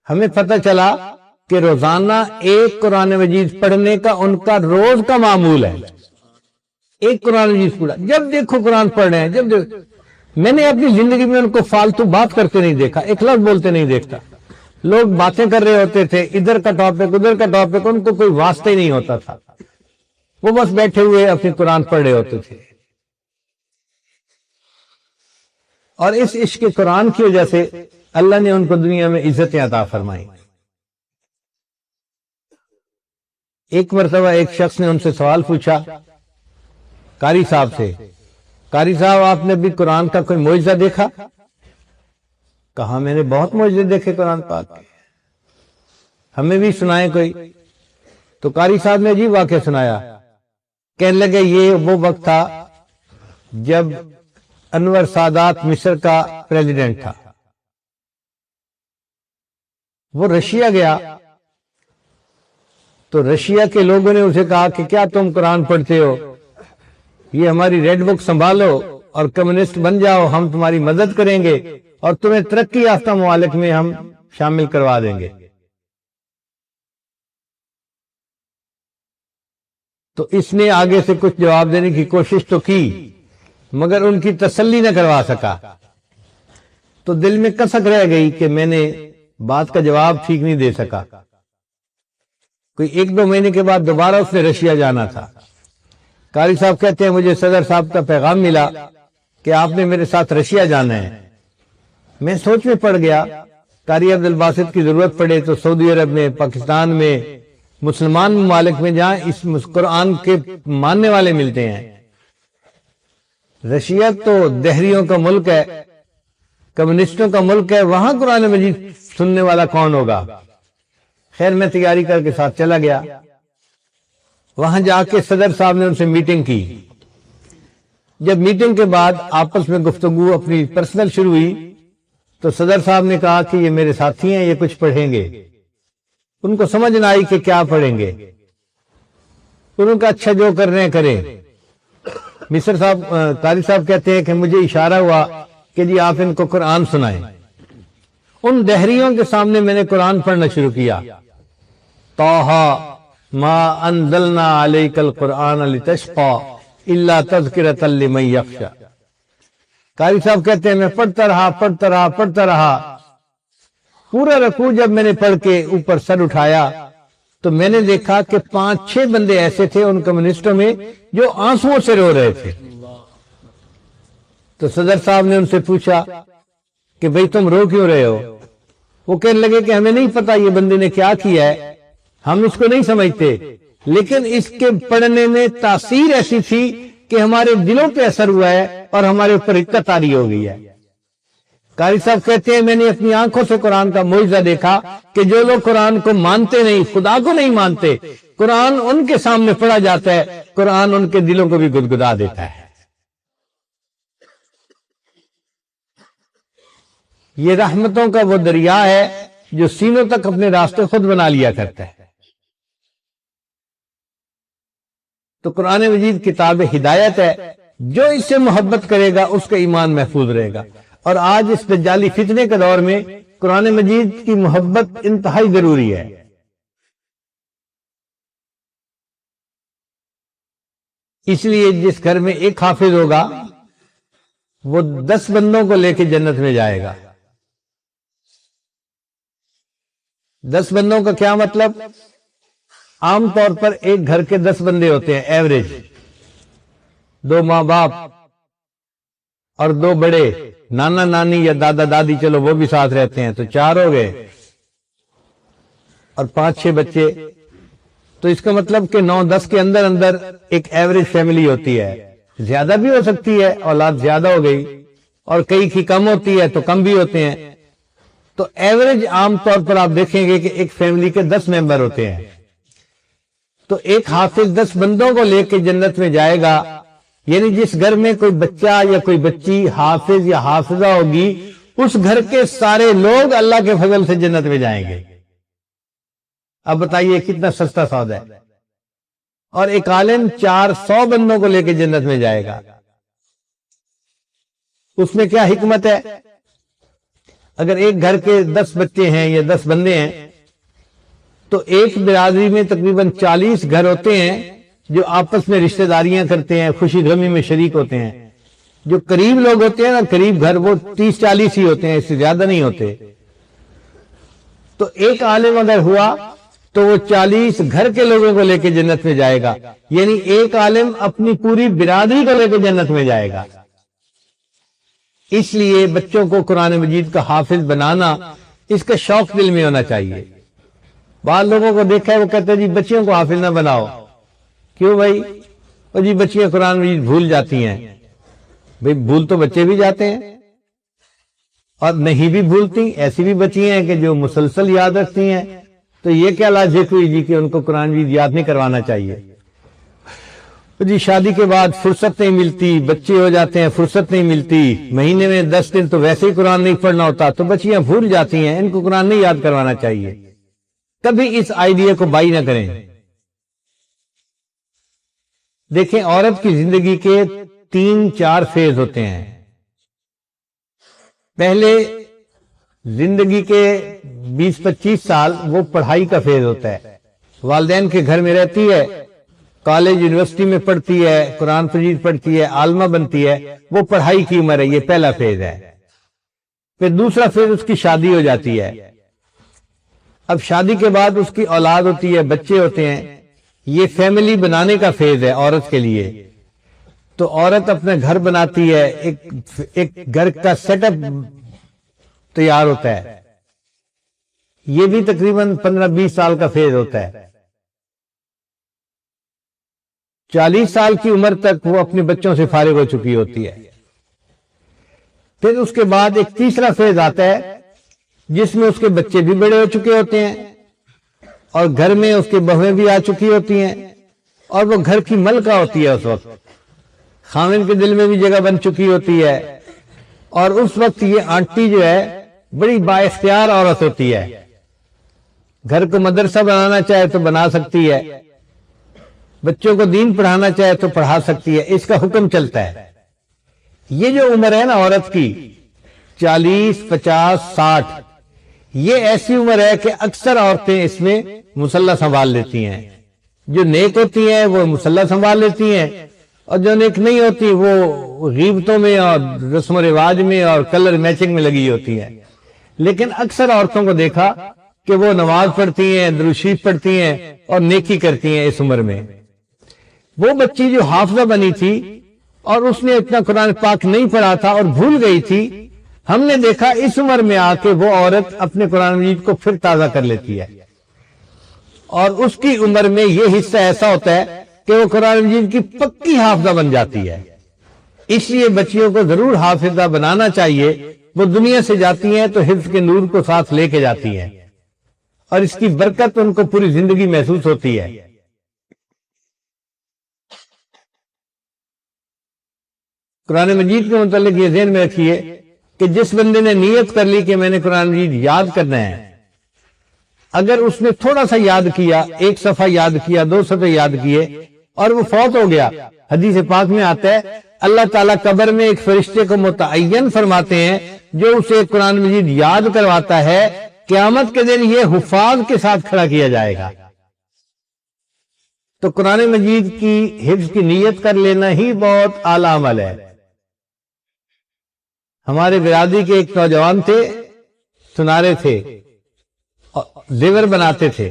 ہمیں پتہ چلا کہ روزانہ ایک قرآن مجید پڑھنے کا ان کا روز کا معمول ہے۔ ایک قرآن مجید پڑھا، جب دیکھو قرآن پڑھ رہے ہیں، میں نے اپنی زندگی میں ان کو فالتو بات کرتے نہیں دیکھا، ایک لفظ بولتے نہیں دیکھتا. لوگ باتیں کر رہے ہوتے تھے، ادھر کا ٹاپک ادھر کا ٹاپک، ان کو کوئی واسطہ ہی نہیں ہوتا تھا، وہ بس بیٹھے ہوئے اپنی قرآن پڑھ رہے ہوتے تھے. اور اس عشق قرآن کی وجہ سے اللہ نے ان کو دنیا میں عزتیں عطا فرمائی. ایک مرتبہ ایک شخص نے ان سے سوال پوچھا قاری صاحب سے، قاری صاحب آپ نے بھی قرآن کا کوئی معجزہ دیکھا؟ کہا میں نے بہت معجزے دیکھے قرآن پاک کے، ہمیں بھی سنائے کوئی. تو قاری صاحب نے عجیب واقعہ سنایا. کہنے لگے یہ وہ وقت تھا جب انور سادات مصر کا پریزیڈنٹ تھا، وہ رشیا گیا تو رشیا کے لوگوں نے اسے کہا کہ کیا تم قرآن پڑھتے ہو، یہ ہماری ریڈ بک سنبھالو اور کمیونسٹ بن جاؤ، ہم تمہاری مدد کریں گے اور تمہیں ترقی یافتہ ممالک میں ہم شامل کروا دیں گے. تو اس نے آگے سے کچھ جواب دینے کی کوشش تو کی مگر ان کی تسلی نہ کروا سکا. تو دل میں کسک رہ گئی کہ میں نے بات کا جواب ٹھیک نہیں دے سکا. کوئی 1-2 مہینے کے بعد دوبارہ اس نے رشیا جانا تھا. قاری صاحب کہتے ہیں مجھے صدر صاحب کا پیغام ملا کہ آپ نے میرے ساتھ رشیا جانا ہے. میں سوچ میں پڑ گیا، قاری عبد الباسط کی ضرورت پڑے تو سعودی عرب میں، پاکستان میں، مسلمان ممالک میں جہاں اس قرآن کے ماننے والے ملتے ہیں. رشیا تو دہریوں کا ملک ہے، کمیونسٹوں کا ملک ہے، وہاں قرآن مجید سننے والا کون ہوگا؟ خیر میں تیاری کر کے ساتھ چلا گیا. وہاں جا کے صدر صاحب نے ان سے میٹنگ کی. جب میٹنگ کے بعد آپس میں گفتگو اپنی پرسنل شروع ہوئی تو صدر صاحب نے کہا کہ یہ میرے ساتھی ہیں، یہ کچھ پڑھیں گے. ان کو سمجھ نہ آئی کہ کیا پڑھیں گے. انہوں نے کہا اچھا جو کر رہے ہیں کریں. مصر صاحب قاری صاحب کہتے ہیں کہ مجھے اشارہ ہوا کہ جی آپ ان کو قرآن سنائیں. ان دہریوں کے سامنے میں نے قرآن پڑھنا شروع کیا. طٰہٰ ما انزلنا علیک القرآن لتشقیٰ الا تذکرۃ لمن یخشیٰ. قاری صاحب کہتے ہیں میں پڑھتا رہا پورا رکوع جب میں نے پڑھ کے اوپر سر اٹھایا تو میں نے دیکھا کہ 5-6 بندے ایسے تھے ان کمیونسٹوں میں جو آنسوؤں سے رو رہے تھے. تو صدر صاحب نے ان سے پوچھا کہ بھئی تم رو کیوں رہے ہو؟ وہ کہنے لگے کہ ہمیں نہیں پتا یہ بندے نے کیا کیا ہے، ہم اس کو نہیں سمجھتے، لیکن اس کے پڑھنے میں تاثیر ایسی تھی کہ ہمارے دلوں پہ اثر ہوا ہے اور ہمارے اوپر حقت طاری ہو گئی ہے. قاری صاحب کہتے ہیں میں نے اپنی آنکھوں سے قرآن کا معجزہ دیکھا کہ جو لوگ قرآن کو مانتے نہیں، خدا کو نہیں مانتے، قرآن ان کے سامنے پڑھا جاتا ہے، قرآن ان کے دلوں کو بھی گدگدا دیتا ہے. یہ رحمتوں کا وہ دریا ہے جو سینوں تک اپنے راستے خود بنا لیا کرتا ہے. تو قرآن مجید کتاب ہدایت ہے، جو اس سے محبت کرے گا اس کا ایمان محفوظ رہے گا. اور آج اس دجالی فتنے کے دور میں قرآن مجید کی محبت انتہائی ضروری ہے. اس لیے جس گھر میں ایک حافظ ہوگا وہ 10 بندوں کو لے کے جنت میں جائے گا. 10 بندوں کا کیا مطلب؟ عام طور پر ایک گھر کے 10 بندے ہوتے ہیں ایوریج، 2 ماں باپ اور 2 بڑے، نانا نانی یا دادا دادی، چلو وہ بھی ساتھ رہتے ہیں تو 4 ہو گئے، اور 5-6 بچے. تو اس کا مطلب کہ 9-10 کے اندر اندر ایک ایوریج فیملی ہوتی ہے. زیادہ بھی ہو سکتی ہے، اولاد زیادہ ہو گئی، اور کئی کی کم ہوتی ہے تو کم بھی ہوتے ہیں. تو ایوریج عام طور پر آپ دیکھیں گے کہ ایک فیملی کے 10 ممبر ہوتے ہیں. تو ایک حافظ 10 بندوں کو لے کے جنت میں جائے گا. یعنی جس گھر میں کوئی بچہ یا کوئی بچی حافظ یا حافظہ ہوگی اس گھر کے سارے لوگ اللہ کے فضل سے جنت میں جائیں گے. اب بتائیے کتنا سستا سودا ہے. اور ایک عالم 400 بندوں کو لے کے جنت میں جائے گا. اس میں کیا حکمت ہے؟ اگر ایک گھر کے 10 بچے ہیں یا 10 بندے ہیں تو ایک برادری میں تقریباً 40 گھر ہوتے ہیں جو آپس میں رشتہ داریاں کرتے ہیں، خوشی غمی میں شریک ہوتے ہیں. جو قریب لوگ ہوتے ہیں نا، قریب گھر، وہ 30-40 ہی ہوتے ہیں، اس سے زیادہ نہیں ہوتے. تو ایک عالم اگر ہوا تو وہ 40 گھر کے لوگوں کو لے کے جنت میں جائے گا، یعنی ایک عالم اپنی پوری برادری کو لے کے جنت میں جائے گا. اس لیے بچوں کو قرآن مجید کا حافظ بنانا، اس کا شوق دل میں ہونا چاہیے. بعض لوگوں کو دیکھا ہے وہ کہتے ہیں جی بچیوں کو حافظ نہ بناؤ. کیوں بھائی؟ اور جی بچیاں قرآن مجید بھول جاتی ہیں. بھئی بھول تو بچے بھی جاتے ہیں اور نہیں بھی بھولتی، ایسی بھی بچیاں ہیں کہ جو مسلسل یاد رکھتی ہیں. تو یہ کیا لاجک ہوئی جی کہ ان کو قرآن مجید یاد نہیں کروانا چاہیے؟ جی شادی کے بعد فرصت نہیں ملتی، بچے ہو جاتے ہیں، فرصت نہیں ملتی، مہینے میں 10 دن تو ویسے ہی قرآن نہیں پڑھنا ہوتا، تو بچیاں بھول جاتی ہیں، ان کو قرآن نہیں یاد کروانا چاہیے. کبھی اس آئیڈیا کو بائی نہ کریں. دیکھیں عورت کی زندگی کے 3-4 فیز ہوتے ہیں. پہلے زندگی کے 20-25 سال وہ پڑھائی کا فیز ہوتا ہے، والدین کے گھر میں رہتی ہے، کالج یونیورسٹی میں پڑھتی ہے، قرآن مجید پڑھتی ہے، عالمہ بنتی ہے، وہ پڑھائی کی عمر ہے، یہ پہلا فیز ہے. پھر دوسرا فیز اس کی شادی ہو جاتی ہے. اب شادی کے بعد اس کی اولاد ہوتی ہے، بچے ہوتے ہیں، یہ فیملی بنانے کا فیز ہے عورت کے لیے. تو عورت اپنا گھر بناتی ہے، ایک گھر کا سیٹ اپ تیار ہوتا ہے. یہ بھی تقریباً 15-20 سال کا فیز ہوتا ہے. 40 سال کی عمر تک وہ اپنے بچوں سے فارغ ہو چکی ہوتی ہے. پھر اس کے بعد ایک تیسرا فیز آتا ہے جس میں اس کے بچے بھی بڑے ہو چکے ہوتے ہیں اور گھر میں اس کے بہویں بھی آ چکی ہوتی ہیں اور وہ گھر کی ملکہ ہوتی ہے. اس وقت خاوند کے دل میں بھی جگہ بن چکی ہوتی ہے اور اس وقت یہ آنٹی جو ہے بڑی بااختیار عورت ہوتی ہے. گھر کو مدرسہ بنانا چاہے تو بنا سکتی ہے، بچوں کو دین پڑھانا چاہے تو پڑھا سکتی ہے، اس کا حکم چلتا ہے. یہ جو عمر ہے نا عورت کی 40, 50, 60، یہ ایسی عمر ہے کہ اکثر عورتیں اس میں مصلح سنبھال لیتی ہیں. جو نیک ہوتی ہیں وہ مصلح سنبھال لیتی ہیں اور جو نیک نہیں ہوتی وہ غیبتوں میں اور رسم و رواج میں اور کلر میچنگ میں لگی ہوتی ہیں. لیکن اکثر عورتوں کو دیکھا کہ وہ نماز پڑھتی ہیں، درود شریف پڑھتی ہیں اور نیکی کرتی ہیں اس عمر میں. وہ بچی جو حافظہ بنی تھی اور اس نے اتنا قرآن پاک نہیں پڑھا تھا اور بھول گئی تھی، ہم نے دیکھا اس عمر میں آ کے وہ عورت اپنے قرآن مجید کو پھر تازہ کر لیتی ہے اور اس کی عمر میں یہ حصہ ایسا ہوتا ہے کہ وہ قرآن مجید کی پکی حافظہ بن جاتی ہے. اس لیے بچیوں کو ضرور حافظہ بنانا چاہیے. وہ دنیا سے جاتی ہیں تو حفظ کے نور کو ساتھ لے کے جاتی ہیں اور اس کی برکت ان کو پوری زندگی محسوس ہوتی ہے. قرآن مجید کے متعلق یہ ذہن میں رکھیے کہ جس بندے نے نیت کر لی کہ میں نے قرآن مجید یاد کرنا ہے، اگر اس نے تھوڑا سا یاد کیا، 1 صفحہ یاد کیا، 2 صفحے یاد کیے اور وہ فوت ہو گیا، حدیث پاک میں آتا ہے اللہ تعالیٰ قبر میں ایک فرشتے کو متعین فرماتے ہیں جو اسے قرآن مجید یاد کرواتا ہے. قیامت کے دن یہ حفاظ کے ساتھ کھڑا کیا جائے گا. تو قرآن مجید کی حفظ کی نیت کر لینا ہی بہت اعلیٰ عمل ہے. ہمارے برادری کے ایک نوجوان تھے، سنارے تھے، زیور بناتے تھے.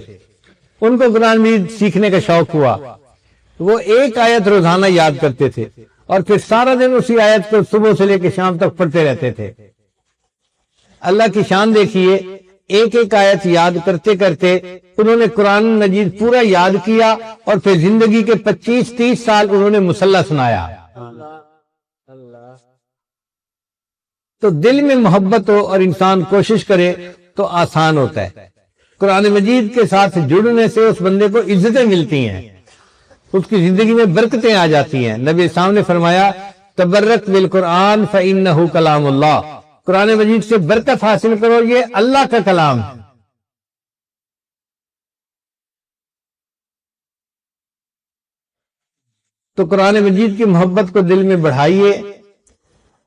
ان کو قرآن مجید سیکھنے کا شوق ہوا. وہ 1 آیت روزانہ یاد کرتے تھے اور پھر سارا دن اسی آیت کو صبح سے لے کے شام تک پڑھتے رہتے تھے. اللہ کی شان دیکھیے، 1 آیت یاد کرتے کرتے انہوں نے قرآن مجید پورا یاد کیا اور پھر زندگی کے 25-30 سال انہوں نے مصلح سنایا. تو دل میں محبت ہو اور انسان کوشش کرے تو آسان ہوتا ہے. قرآن مجید کے ساتھ جڑنے سے اس بندے کو عزتیں ملتی ہیں، اس کی زندگی میں برکتیں آ جاتی ہیں. نبی اسلام نے فرمایا تبرک بالقرآن فإنہ کلام اللہ. قرآن مجید سے برکت حاصل کرو، یہ اللہ کا کلام ہے. تو قرآن مجید کی محبت کو دل میں بڑھائیے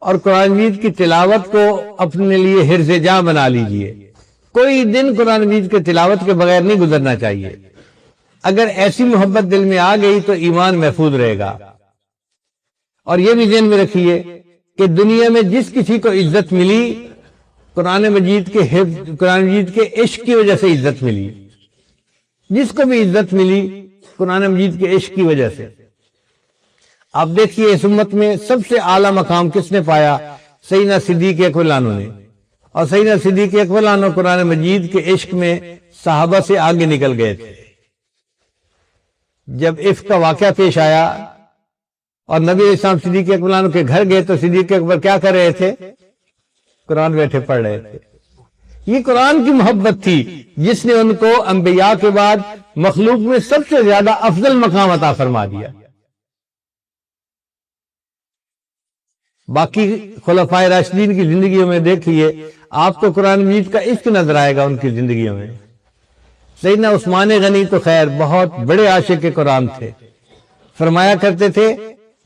اور قرآن مجید کی تلاوت کو اپنے لیے حرز جاں بنا لیجئے. کوئی دن قرآن مجید کے تلاوت کے بغیر نہیں گزرنا چاہیے. اگر ایسی محبت دل میں آ گئی تو ایمان محفوظ رہے گا. اور یہ بھی ذہن میں رکھیے کہ دنیا میں جس کسی کو عزت ملی قرآن مجید کے حفظ، قرآن مجید کے عشق کی وجہ سے عزت ملی. جس کو بھی عزت ملی قرآن مجید کے عشق کی وجہ سے. آپ دیکھیے اس امت میں سب سے اعلیٰ مقام کس نے پایا؟ سیدنا صدیق اکبر عنہ نے. اور سیدنا صدیق اکبر عنہ قرآن مجید کے عشق میں صحابہ سے آگے نکل گئے تھے. جب عفق کا واقعہ پیش آیا اور نبی علیہ السلام صدیق اکبر عنہ کے گھر گئے تو صدیق اکبر کیا کر رہے تھے؟ قرآن بیٹھے پڑھ رہے تھے. یہ قرآن کی محبت تھی جس نے ان کو انبیاء کے بعد مخلوق میں سب سے زیادہ افضل مقام عطا فرما دیا. باقی خلفائے راشدین کی زندگیوں میں دیکھیے آپ کو قرآن مجید کا عشق نظر آئے گا ان کی زندگیوں میں. سیدنا عثمان غنی تو خیر بہت بڑے عاشق قرآن تھے. فرمایا کرتے تھے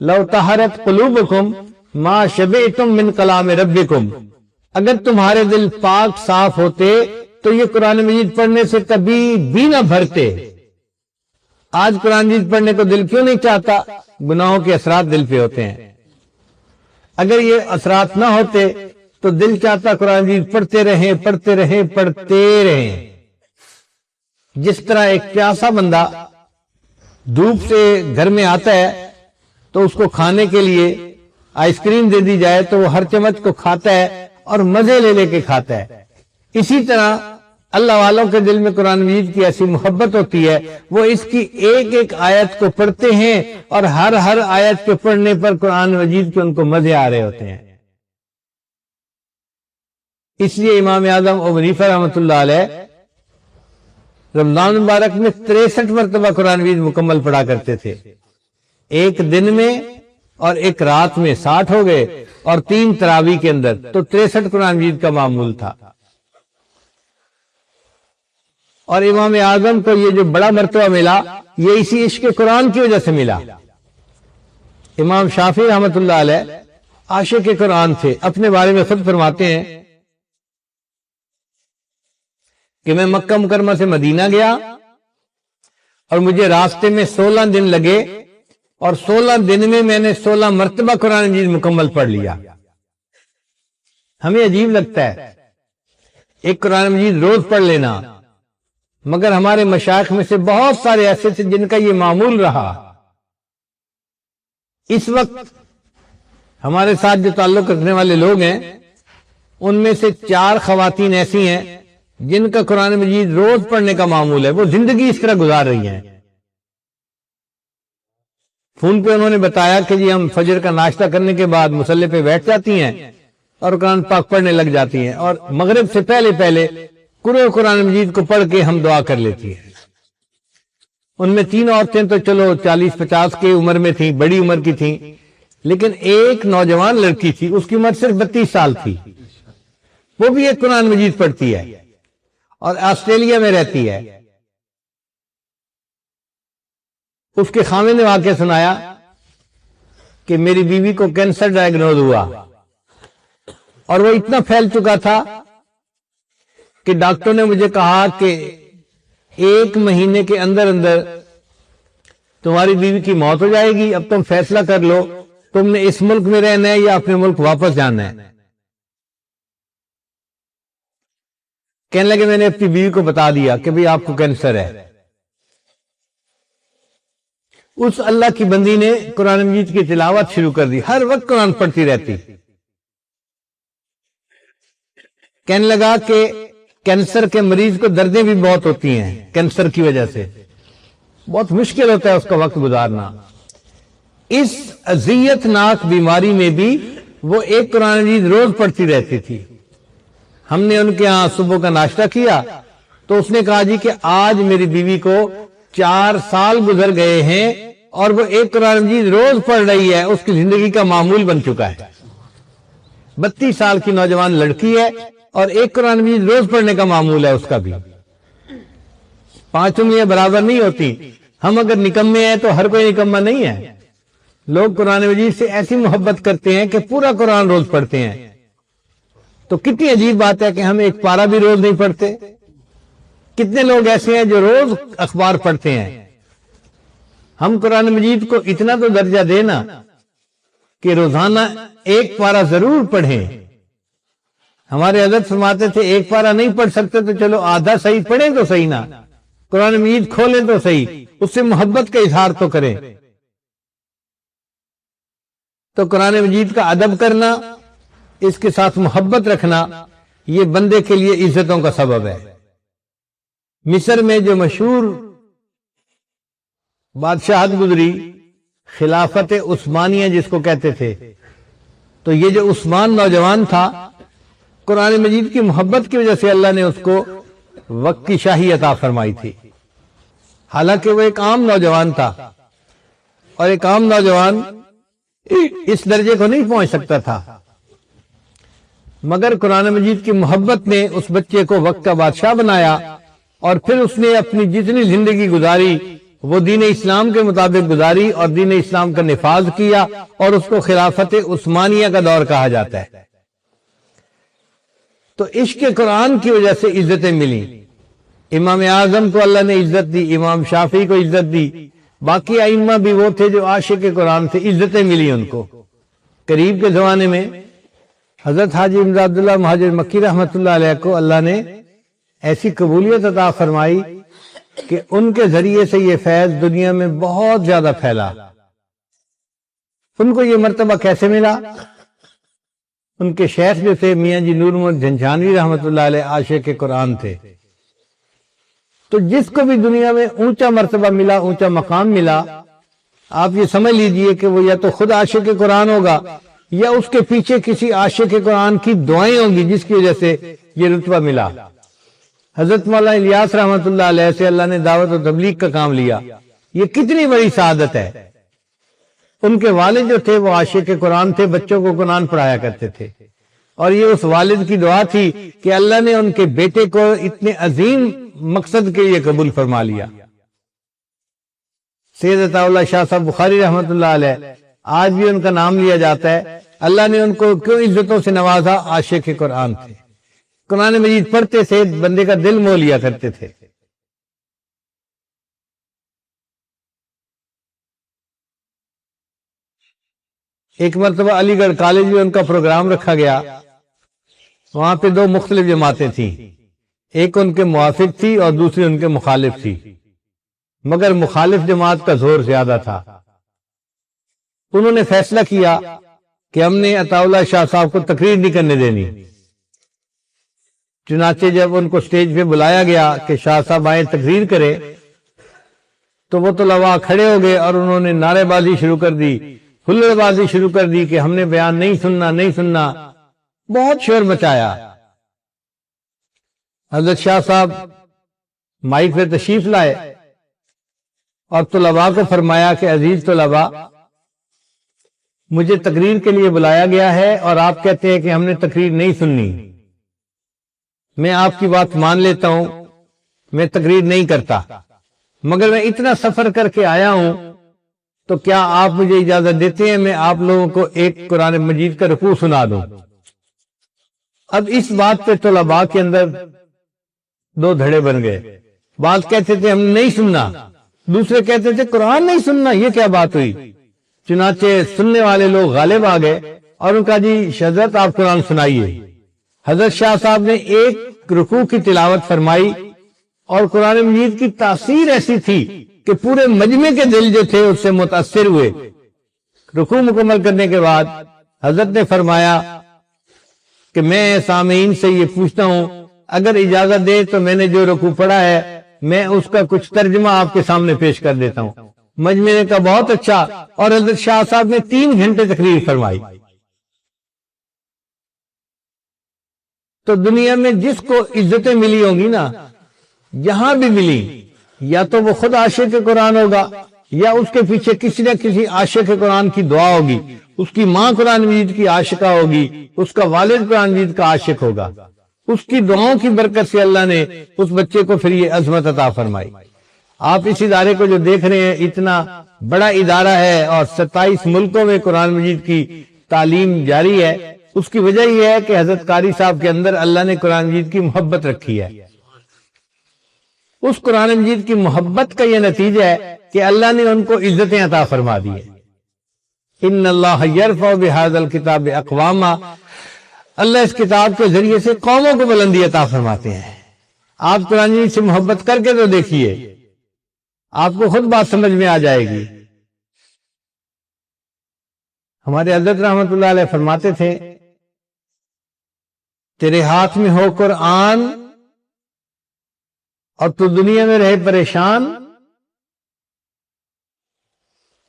لو طہرت قلوبکم ما شبعتم من کلام ربکم، اگر تمہارے دل پاک صاف ہوتے تو یہ قرآن مجید پڑھنے سے کبھی بھی نہ بھرتے. آج قرآن مجید پڑھنے کو دل کیوں نہیں چاہتا؟ گناہوں کے اثرات دل پہ ہوتے ہیں. اگر یہ اثرات نہ ہوتے تو دل چاہتا قرآن مجید پڑھتے رہیں پڑھتے رہیں پڑھتے رہیں. جس طرح ایک پیاسا بندہ دھوپ سے گھر میں آتا ہے تو اس کو کھانے کے لیے آئس کریم دے دی جائے تو وہ ہر چمچ کو کھاتا ہے اور مزے لے لے کے کھاتا ہے. اسی طرح اللہ والوں کے دل میں قرآن مجید کی ایسی محبت ہوتی ہے وہ اس کی ایک ایک آیت کو پڑھتے ہیں اور ہر آیت کے پڑھنے پر قرآن مجید کے ان کو مزے آ رہے ہوتے ہیں. اس لیے امام اعظم ابو حنیفہ رحمۃ اللہ علیہ رمضان مبارک میں 63 مرتبہ قرآن مجید مکمل پڑھا کرتے تھے. ایک دن میں اور ایک رات میں 60 ہو گئے اور 3 تراویح کے اندر تو 63 قرآن مجید کا معمول تھا. اور امام اعظم کو یہ جو بڑا مرتبہ ملا یہ اسی عشق قرآن کی وجہ سے ملا. امام شافعی رحمۃ اللہ علیہ عاشق قرآن تھے. اپنے بارے میں خود فرماتے ہیں کہ میں مکہ مکرمہ سے مدینہ گیا اور مجھے راستے میں 16 دن لگے اور 16 دن میں میں نے 16 مرتبہ قرآن مجید مکمل پڑھ لیا. ہمیں عجیب لگتا ہے ایک قرآن مجید روز پڑھ لینا، مگر ہمارے مشائخ میں سے بہت سارے ایسے تھے جن کا یہ معمول رہا. اس وقت ہمارے ساتھ جو تعلق رکھنے والے لوگ ہیں ان میں سے 4 خواتین ایسی ہیں جن کا قرآن مجید روز پڑھنے کا معمول ہے. وہ زندگی اس طرح گزار رہی ہیں. فون پہ انہوں نے بتایا کہ جی ہم فجر کا ناشتہ کرنے کے بعد مصلی پہ بیٹھ جاتی ہیں اور قرآن پاک پڑھنے لگ جاتی ہیں اور مغرب سے پہلے قرآن مجید کو پڑھ کے ہم دعا کر لیتی ہیں. ان میں 3 عورتیں تو چلو 40-50 کی عمر میں تھیں، بڑی عمر کی تھیں، لیکن ایک نوجوان لڑکی تھی اس کی عمر صرف 32 سال تھی. وہ بھی ایک قرآن مجید پڑھتی ہے اور آسٹریلیا میں رہتی ہے. اس کے خاوند نے واقعہ سنایا کہ میری بیوی کو کینسر ڈائیگنوز ہوا اور وہ اتنا پھیل چکا تھا کہ ڈاکٹر نے مجھے کہا کہ 1 مہینے کے اندر تمہاری بیوی کی موت ہو جائے گی. اب تم فیصلہ کر لو تم نے اس ملک میں رہنا ہے یا اپنے ملک واپس جانا ہے. کہنے لگے میں نے اپنی بیوی کو بتا دیا کہ بھئی آپ کو کینسر ہے. اس اللہ کی بندی نے قرآن مجید کی تلاوت شروع کر دی، ہر وقت قرآن پڑھتی رہتی. کہنے لگا کہ کینسر کے مریض کو دردیں بھی بہت ہوتی ہیں، کینسر کی وجہ سے بہت مشکل ہوتا ہے اس کا وقت گزارنا. اس اذیت ناک بیماری میں بھی وہ ایک قرآن مجید روز پڑھتی رہتی تھی. ہم نے ان کے ہاں صبح کا ناشتہ کیا تو اس نے کہا جی کہ آج میری بیوی کو 4 سال گزر گئے ہیں اور وہ ایک قرآن مجید روز پڑھ رہی ہے، اس کی زندگی کا معمول بن چکا ہے. 32 سال کی نوجوان لڑکی ہے اور ایک قرآن مجید روز پڑھنے کا معمول ہے اس کا بھی. 5 انگلیاں برابر نہیں ہوتی. ہم اگر نکمے ہیں تو ہر کوئی نکمہ نہیں ہے. لوگ قرآن مجید سے ایسی محبت کرتے ہیں کہ پورا قرآن روز پڑھتے ہیں. تو کتنی عجیب بات ہے کہ ہم ایک پارہ بھی روز نہیں پڑھتے. کتنے لوگ ایسے ہیں جو روز اخبار پڑھتے ہیں. ہم قرآن مجید کو اتنا تو درجہ دینا کہ روزانہ ایک پارہ ضرور پڑھیں۔ ہمارے حضرت فرماتے تھے ایک پارہ نہیں پڑھ سکتے تو چلو آدھا صحیح پڑھیں تو صحیح نا، قرآن مجید کھولیں تو صحیح، اس سے محبت کا اظہار تو کریں۔ تو قرآن مجید کا ادب کرنا، اس کے ساتھ محبت رکھنا، یہ بندے کے لیے عزتوں کا سبب ہے۔ مصر میں جو مشہور بادشاہت گزری، خلافت عثمانیہ جس کو کہتے تھے، تو یہ جو عثمان نوجوان تھا، قرآن مجید کی محبت کی وجہ سے اللہ نے اس کو وقت کی شاہی عطا فرمائی تھی۔ حالانکہ وہ ایک عام نوجوان تھا، اور ایک عام نوجوان اس درجے کو نہیں پہنچ سکتا تھا، مگر قرآن مجید کی محبت نے اس بچے کو وقت کا بادشاہ بنایا، اور پھر اس نے اپنی جتنی زندگی گزاری وہ دین اسلام کے مطابق گزاری، اور دین اسلام کا نفاذ کیا، اور اس کو خلافت عثمانیہ کا دور کہا جاتا ہے۔ تو عشق قرآن کی وجہ سے عزتیں ملی۔ امام اعظم کو اللہ نے عزت دی، امام شافعی کو عزت دی، باقی ائمہ بھی وہ تھے جو عاشق قرآن تھے، عزتیں ملی ان کو۔ قریب کے زمانے میں حضرت حاجی امداد اللہ مہاجر مکی رحمۃ اللہ علیہ کو اللہ نے ایسی قبولیت عطا فرمائی کہ ان کے ذریعے سے یہ فیض دنیا میں بہت زیادہ پھیلا۔ ان کو یہ مرتبہ کیسے ملا؟ ان کے شیخ جو تھے میاں جی نور محمد جھنجھانوی رحمۃ اللہ علیہ عاشق قرآن تھے۔ تو جس کو بھی دنیا میں اونچا مرتبہ ملا، اونچا مقام ملا، آپ یہ سمجھ لیجئے کہ وہ یا تو خود عاشق قرآن ہوگا، یا اس کے پیچھے کسی عاشق قرآن کی دعائیں ہوں گی جس کی وجہ سے یہ رتبہ ملا۔ حضرت مولانا الیاس رحمۃ اللہ علیہ سے اللہ نے دعوت و تبلیغ کا کام لیا، یہ کتنی بڑی سعادت ہے۔ ان کے والد جو تھے وہ عاشق قرآن تھے، بچوں کو قرآن پڑھایا کرتے تھے، اور یہ اس والد کی دعا تھی کہ اللہ نے ان کے بیٹے کو اتنے عظیم مقصد کے لیے قبول فرما لیا۔ سید عطا اللہ شاہ صاحب بخاری رحمۃ اللہ علیہ، آج بھی ان کا نام لیا جاتا ہے۔ اللہ نے ان کو کیوں عزتوں سے نوازا؟ عاشق قرآن تھے، قرآن مجید پڑھتے تھے، بندے کا دل مو لیا کرتے تھے۔ ایک مرتبہ علی گڑھ کالج میں ان کا پروگرام رکھا گیا، وہاں پہ دو مختلف جماعتیں تھیں، ایک ان کے موافق تھی اور دوسری ان کے مخالف تھی، مگر مخالف جماعت کا زور زیادہ تھا۔ انہوں نے فیصلہ کیا کہ ہم نے عطا اللہ شاہ صاحب کو تقریر نہیں کرنے دینی۔ چنانچہ جب ان کو سٹیج پہ بلایا گیا کہ شاہ صاحب آئیں تقریر کرے، تو وہ طلباء کھڑے ہو گئے اور انہوں نے نعرے بازی شروع کر دی، ہلڑ بازی شروع کر دی کہ ہم نے بیان نہیں سننا، نہیں سننا، بہت شور مچایا۔ حضرت شاہ صاحب مائک پہ تشریف لائے اور طلباء کو فرمایا کہ عزیز طلباء، مجھے تقریر کے لیے بلایا گیا ہے اور آپ کہتے ہیں کہ ہم نے تقریر نہیں سننی۔ میں آپ کی بات مان لیتا ہوں، میں تقریر نہیں کرتا، مگر میں اتنا سفر کر کے آیا ہوں، تو کیا آپ مجھے اجازت دیتے ہیں میں آپ لوگوں کو ایک قرآن مجید کا رکوع سنا دوں؟ اب اس بات پہ طلباء کے اندر دو دھڑے بن گئے، بعض کہتے تھے ہم نے نہیں سننا، دوسرے کہتے تھے قرآن نہیں سننا، یہ کیا بات ہوئی؟ چنانچہ سننے والے لوگ غالب آ گئے اور ان کا جی حضرت آپ قرآن سنائیے۔ حضرت شاہ صاحب نے ایک رکوع کی تلاوت فرمائی، اور قرآن مجید کی تاثیر ایسی تھی کہ پورے مجمع کے دل جو تھے اس سے متاثر ہوئے۔ رکوع مکمل کرنے کے بعد حضرت نے فرمایا کہ میں سامعین سے یہ پوچھتا ہوں، اگر اجازت دے تو میں نے جو رکوع پڑھا ہے میں اس کا کچھ ترجمہ آپ کے سامنے پیش کر دیتا ہوں۔ مجمع نے کہا بہت اچھا، اور حضرت شاہ صاحب نے 3 گھنٹے تقریر فرمائی۔ تو دنیا میں جس کو عزتیں ملی ہوں گی نا، یہاں بھی ملی، یا تو وہ خود عاشق قرآن ہوگا، یا اس کے پیچھے کسی نہ کسی عاشق قرآن کی دعا ہوگی، اس کی ماں قرآن مجید کی عاشقہ ہوگی، اس کا والد قرآن مجید کا عاشق ہوگا، اس کی دعاؤں کی برکت سے اللہ نے اس بچے کو پھر یہ عظمت عطا فرمائی۔ آپ اس ادارے کو جو دیکھ رہے ہیں، اتنا بڑا ادارہ ہے اور 27 ملکوں میں قرآن مجید کی تعلیم جاری ہے، اس کی وجہ یہ ہے کہ حضرت قاری صاحب کے اندر اللہ نے قرآن مجید کی محبت رکھی ہے۔ اس قرآن مجید کی محبت کا یہ نتیجہ ہے کہ اللہ نے ان کو عزتیں عطا فرما دی ہے۔ ان اللہ یرفع بہذا الکتاب اقواما، اللہ اس کتاب کے ذریعے سے قوموں کو بلندی عطا فرماتے ہیں۔ آپ قرآن مجید سے محبت کر کے تو دیکھیے، آپ کو خود بات سمجھ میں آ جائے گی۔ ہمارے حضرت رحمت اللہ علیہ فرماتے تھے، تیرے ہاتھ میں ہو قرآن اور تو دنیا میں رہے پریشان،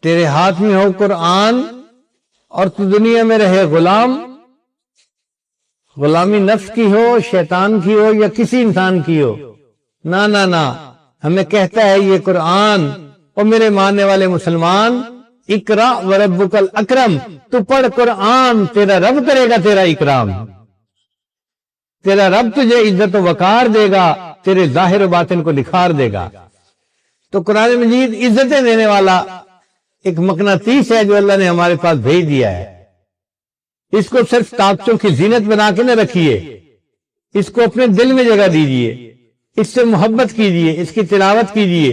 تیرے ہاتھ میں ہو قرآن اور تو دنیا میں رہے غلام، غلامی نفس کی ہو، شیطان کی ہو یا کسی انسان کی ہو، نہ نہ نہ، ہمیں کہتا ہے یہ قرآن، اور میرے ماننے والے مسلمان، اقرا وربک الاکرم، تو پڑھ قرآن، تیرا رب کرے گا تیرا اکرام، تیرا رب تجھے عزت و وقار دے گا، تیرے ظاہر و باطن کو نکھار دے گا۔ تو قرآن مجید عزتیں دینے والا ایک مقناطیس ہے جو اللہ نے ہمارے پاس بھیج دیا ہے۔ اس کو صرف طاقتوں کی زینت بنا کے نہ رکھیے، اس کو اپنے دل میں جگہ دیجیے، اس سے محبت کیجیے، اس کی تلاوت کیجیے،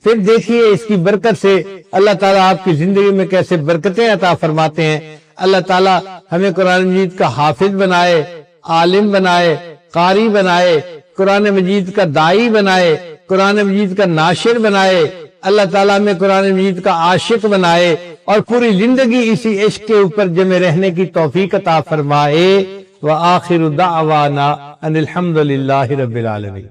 پھر دیکھیے اس کی برکت سے اللہ تعالیٰ آپ کی زندگی میں کیسے برکتیں عطا فرماتے ہیں۔ اللہ تعالیٰ ہمیں قرآن مجید کا حافظ بنائے، عالم بنائے، قاری بنائے، قرآن مجید کا داعی بنائے، قرآن مجید کا ناشر بنائے، اللہ تعالیٰ میں قرآن مجید کا عاشق بنائے، اور پوری زندگی اسی عشق کے اوپر جمع رہنے کی توفیق عطا فرمائے۔ وآخر دعوانا ان الحمد للہ رب العالمین۔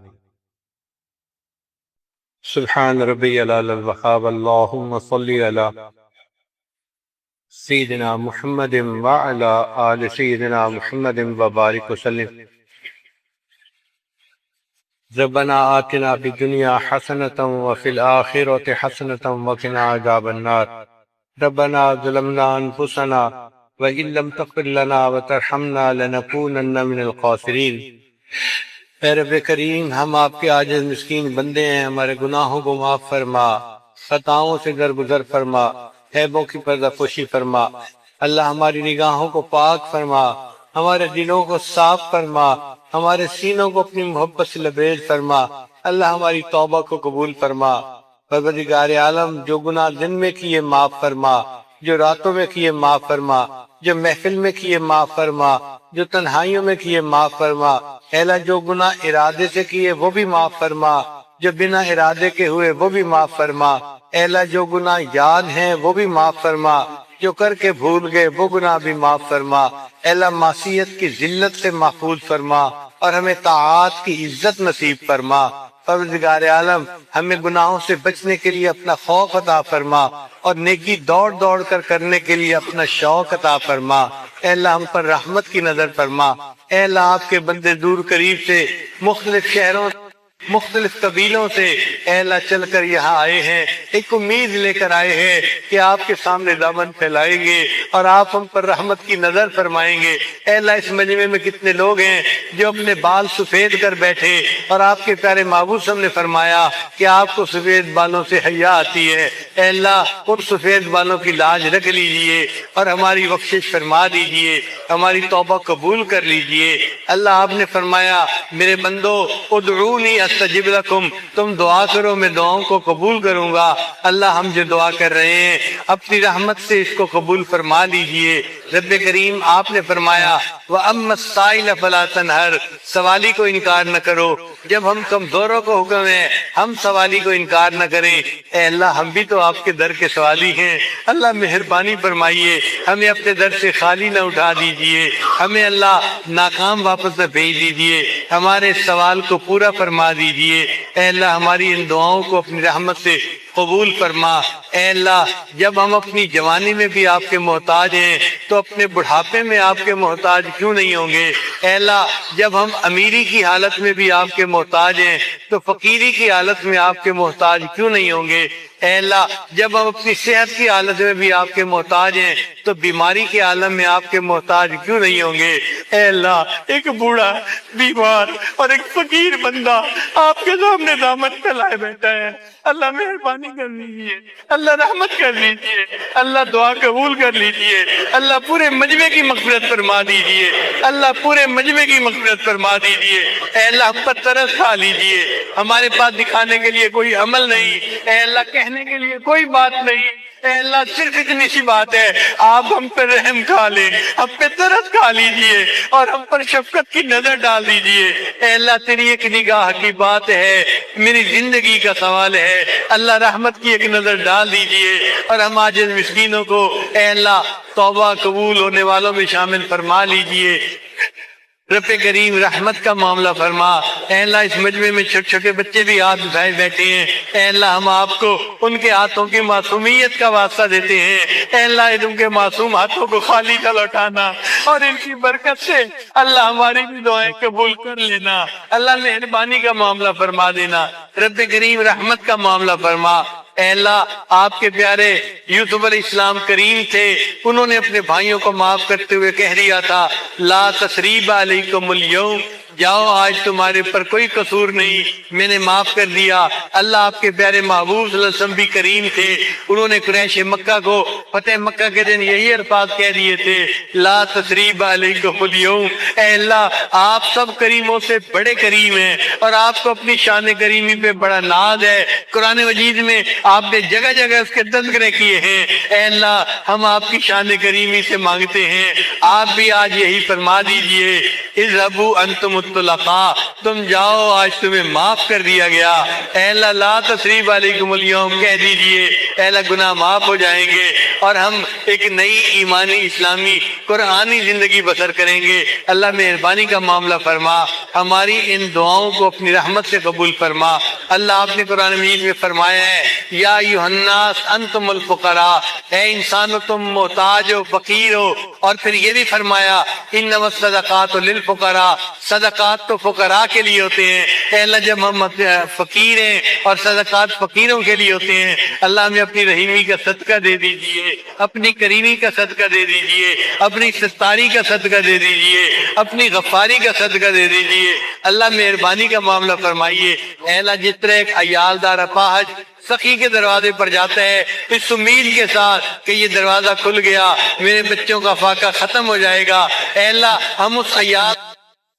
سبحان ربی العلی الوہاب، اللہم صلی علی سیدنا محمد وعلی آل سیدنا محمد وبارک وسلم۔ ربنا آتنا فی الدنیا حسنة وفی الآخرة حسنة وقنا عذاب النار۔ ربنا ظلمنا انفسنا وإن لم تغفر لنا وترحمنا لنكونن من الخاسرین۔ اے رب کریم، ہم آپ کے عاجز مسکین بندے ہیں، ہمارے گناہوں کو معاف فرما، خطاؤں سے درگزر فرما، عیبوں کی پردہ پوشی فرما۔ اللہ ہماری نگاہوں کو پاک فرما، ہمارے دلوں کو صاف فرما، ہمارے سینوں کو اپنی محبت سے لبریز فرما۔ اللہ ہماری توبہ کو قبول فرما۔ پروردگار عالم، جو گناہ دن میں کیے معاف فرما، جو راتوں میں کیے معاف فرما، جو محفل میں کیے معاف فرما، جو تنہائیوں میں کیے معاف فرما۔ اے اللہ، جو گناہ ارادے سے کیے وہ بھی معاف فرما، جو بنا ارادے کے ہوئے وہ بھی معاف فرما۔ اے اللہ، جو گناہ یاد ہیں وہ بھی معاف فرما، جو کر کے بھول گئے وہ گناہ بھی معاف فرما۔ اے اللہ، معصیت کی ذلت سے محفوظ فرما اور ہمیں طاعات کی عزت نصیب فرما۔ پروردگار عالم، ہمیں گناہوں سے بچنے کے لیے اپنا خوف عطا فرما اور نیکی دوڑ دوڑ کر کرنے کے لیے اپنا شوق عطا فرما۔ اے اللہ، ہم پر رحمت کی نظر فرما۔ اے اللہ، آپ کے بندے دور قریب سے، مختلف شہروں، مختلف قبیلوں سے اے اللہ چل کر یہاں آئے ہیں، ایک امید لے کر آئے ہیں کہ آپ کے سامنے دامن پھیلائیں گے اور آپ ہم پر رحمت کی نظر فرمائیں گے۔ اے اللہ، اس مجمع میں کتنے لوگ ہیں جو اپنے بال سفید کر بیٹھے، اور آپ کے پیارے محبوب صلی اللہ علیہ وسلم نے فرمایا کہ آپ کو سفید بالوں سے حیا آتی ہے۔ اے اللہ، ان سفید بالوں کی لاج رکھ لیجئے اور ہماری بخشش فرما دیجئے، ہماری توبہ قبول کر لیجئے۔ اللہ، آپ نے فرمایا میرے بندو ادعونی استجب لکم، تم دعا کرو میں دعاؤں کو قبول کروں گا۔ اللہ، ہم جو دعا کر رہے ہیں اپنی رحمت سے اس کو قبول فرما لیجئے۔ رب کریم، آپ نے فرمایا وَأَمَّا السَّائِلَ فَلَا تَنْهَرْ، سوالی کو انکار نہ کرو۔ جب ہم کمزوروں کو حکم ہے ہم سوالی کو انکار نہ کریں۔ اے اللہ، ہم بھی تو آپ کے در کے سوالی ہیں۔ اللہ، مہربانی فرمائیے، ہمیں اپنے در سے خالی نہ اٹھا دیجئے، ہمیں اللہ ناکام واپس نہ بھیج دیجئے، ہمارے سوال کو پورا فرما دیجئے۔ اے اللہ، ہماری ان دعاؤں کو اپنی رحمت سے قبول فرما۔ اے اللہ، جب ہم اپنی جوانی میں بھی آپ کے محتاج ہیں تو اپنے بڑھاپے میں آپ کے محتاج کیوں نہیں ہوں گے؟ اے اللہ، جب ہم امیری کی حالت میں بھی آپ کے محتاج ہیں تو فقیری کی حالت میں آپ کے محتاج کیوں نہیں ہوں گے؟ اے اللہ، جب ہم اپنی صحت کی حالت میں بھی آپ کے محتاج ہیں تو بیماری کے عالم میں آپ کے محتاج کیوں نہیں ہوں گے؟ اے اللہ، ایک بوڑھا بیمار اور ایک فقیر بندہ آپ کے سامنے دامن پھیلائے بیٹھا ہے۔ اللہ، مہربانی کر لیجئے، اللہ رحمت کر لیجئے، اللہ دعا قبول کر لیجئے، اللہ پورے مجمع کی مغفرت فرما دیجئے، اللہ پورے مجمع کی مغفرت فرما دیجئے۔ اے اللہ، ہم پر ترس کھا لیجئے، ہمارے پاس دکھانے کے لیے کوئی عمل نہیں، اے اللہ کہنے کے لیے کوئی بات نہیں، اے اللہ صرف اتنی سی بات ہے، آپ ہم پر رحم کھا لیں، ہم پہ درد کھا لیجئے اور ہم پر شفقت کی نظر ڈال دیجئے۔ اے اللہ تیری ایک نگاہ کی بات ہے، میری زندگی کا سوال ہے، اللہ رحمت کی ایک نظر ڈال دیجئے اور ہم عاجز مسکینوں کو اے اللہ توبہ قبول ہونے والوں میں شامل فرما لیجئے۔ رب کریم رحمت کا معاملہ فرما۔ اے اللہ اس مجمع میں چھوٹے چھوٹے بچے بھی ہاتھ اٹھائے بیٹھے ہیں، اے اللہ ہم آپ کو ان کے ہاتھوں کی معصومیت کا واسطہ دیتے ہیں، اے اللہ ان کے معصوم ہاتھوں کو خالی نہ لوٹانا اور ان کی برکت سے اللہ ہماری بھی دعائیں قبول کر لینا، اللہ مہربانی کا معاملہ فرما دینا، رب کریم رحمت کا معاملہ فرما۔ اے اللہ آپ کے پیارے یوسف علیہ السلام کریم تھے، انہوں نے اپنے بھائیوں کو معاف کرتے ہوئے کہہ دیا تھا لا تثریب علیکم اليوم، جاؤ آج تمہارے پر کوئی قصور نہیں، میں نے معاف کر دیا۔ اللہ آپ کے پیارے محبوب صلی اللہ علیہ وسلم بھی کریم تھے، انہوں نے قریش مکہ کو فتح مکہ کے دن یہی الفاظ کہہ دیے تھے لا تثریب علیکم اليوم، اے اللہ آپ سب کریموں سے بڑے کریم ہیں اور آپ کو اپنی شان کریمی پہ بڑا ناز ہے۔ قرآن مجید میں آپ نے جگہ جگہ اس کے تذکرے کیے ہیں، اے اللہ ہم آپ کی شان کریمی سے مانگتے ہیں، آپ بھی آج یہی فرما دیجئے اذهبوا انتم الطلقاء، تم جاؤ آج تمہیں معاف کر دیا گیا۔ اے اللہ لا تثریب علیکم اليوم کہہ دیجئے، اے اللہ گناہ معاف ہو جائیں گے اور ہم ایک نئی ایمانی اسلامی قرآنی زندگی بسر کریں گے۔ اللہ مہربانی کا معاملہ فرما، ہماری ان دعاؤں کو اپنی رحمت سے قبول فرما۔ اللہ آپ نے قرآن مجید میں فرمایا ہے یا ایھا الناس انتم الفقراء، اے انسانو تم محتاج ہو فقیر ہو، اور پھر یہ بھی فرمایا انما الصدقات للفقراء، صدقات تو فقراء کے لیے ہوتے ہیں۔ اے اللہ جب ہم فقیر ہیں اور صدقات فقیروں کے لیے ہوتے ہیں، اللہ ہمیں اپنی رحیمی کا صدقہ دے دیجئے، اپنی کریمی کا صدقہ دے دیجئے، اپنی ستاری کا صدقہ دے دیجئے، اپنی غفاری کا صدقہ دے دیجئے۔ اللہ مہربانی کا معاملہ فرمائیے۔ اے اللہ جس طرح ایک عیالدار اپاہج سخی کے دروازے پر جاتا ہے اس امید کے ساتھ کہ یہ دروازہ کھل گیا، میرے بچوں کا فاقہ ختم ہو جائے گا، اے اللہ ہم اس عیال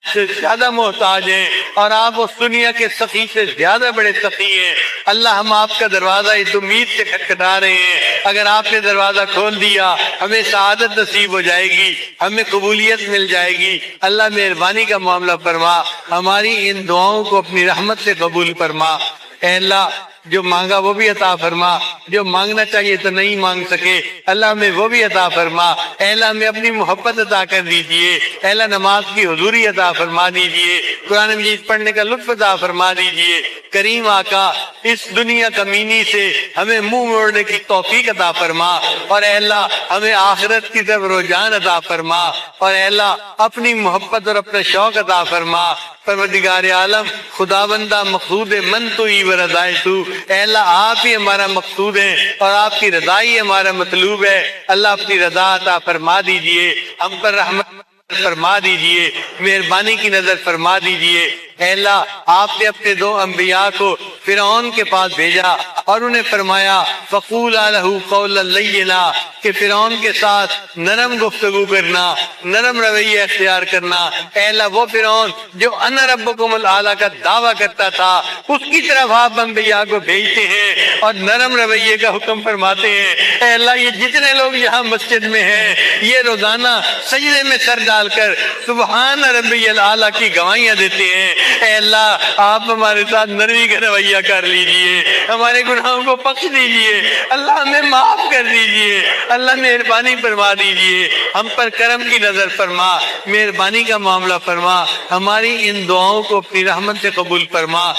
سے زیادہ محتاج ہیں اور آپ اس دنیا کے سخی سے زیادہ بڑے سخی ہیں۔ اللہ ہم آپ کا دروازہ اس امید سے کھٹکھٹا رہے ہیں، اگر آپ نے دروازہ کھول دیا ہمیں سعادت نصیب ہو جائے گی، ہمیں قبولیت مل جائے گی۔ اللہ مہربانی کا معاملہ فرما، ہماری ان دعاؤں کو اپنی رحمت سے قبول فرما۔ اے اللہ جو مانگا وہ بھی عطا فرما، جو مانگنا چاہیے تو نہیں مانگ سکے اللہ ہمیں وہ بھی عطا فرما۔ اے اللہ ہمیں اپنی محبت عطا کر دیجئے، اے اللہ نماز کی حضوری عطا فرما دیجئے، قرآن مجید پڑھنے کا لطف عطا فرما دیجئے۔ کریم آقا اس دنیا کمینی سے ہمیں منہ موڑنے کی توفیق عطا فرما، اور اے اللہ ہمیں آخرت کی طرف رجحان عطا فرما، اور اے اللہ اپنی محبت اور اپنا شوق عطا فرما۔ پروردگار عالم خداوندہ مقصود من تو ہی و رضائے تو، اے اللہ آپ ہی ہمارا مقصود ہے اور آپ کی رضا ہی ہمارا مطلوب ہے۔ اللہ اپنی رضا عطا فرما دیجئے، ہم پر رحمت فرما دیجئے، مہربانی کی نظر فرما دیجئے۔ اے اللہ آپ نے اپنے دو انبیاء کو فرعون کے پاس بھیجا اور انہیں فرمایا فقولا لہ قولا لینا، کہ فرعون کے ساتھ نرم گفتگو کرنا، نرم رویہ اختیار کرنا۔ اے اللہ وہ فرعون جو انا ربکم الاعلی کا دعویٰ کرتا تھا اس کی طرف آپ انبیاء کو بھیجتے ہیں اور نرم رویے کا حکم فرماتے ہیں۔ اے اللہ یہ جتنے لوگ یہاں مسجد میں ہیں یہ روزانہ سجدے میں سر ڈال کر سبحان ربی الاعلی کی گواہیاں دیتے ہیں۔ اے اللہ آپ ہمارے ساتھ نرمی کا رویہ کر لیجئے، ہمارے گناہوں کو بخش دیجئے، اللہ ہمیں معاف کر دیجئے، اللہ مہربانی فرما دیجئے، ہم پر کرم کی نظر فرما، مہربانی کا معاملہ فرما، ہماری ان دعاؤں کو اپنی رحمت سے قبول فرما۔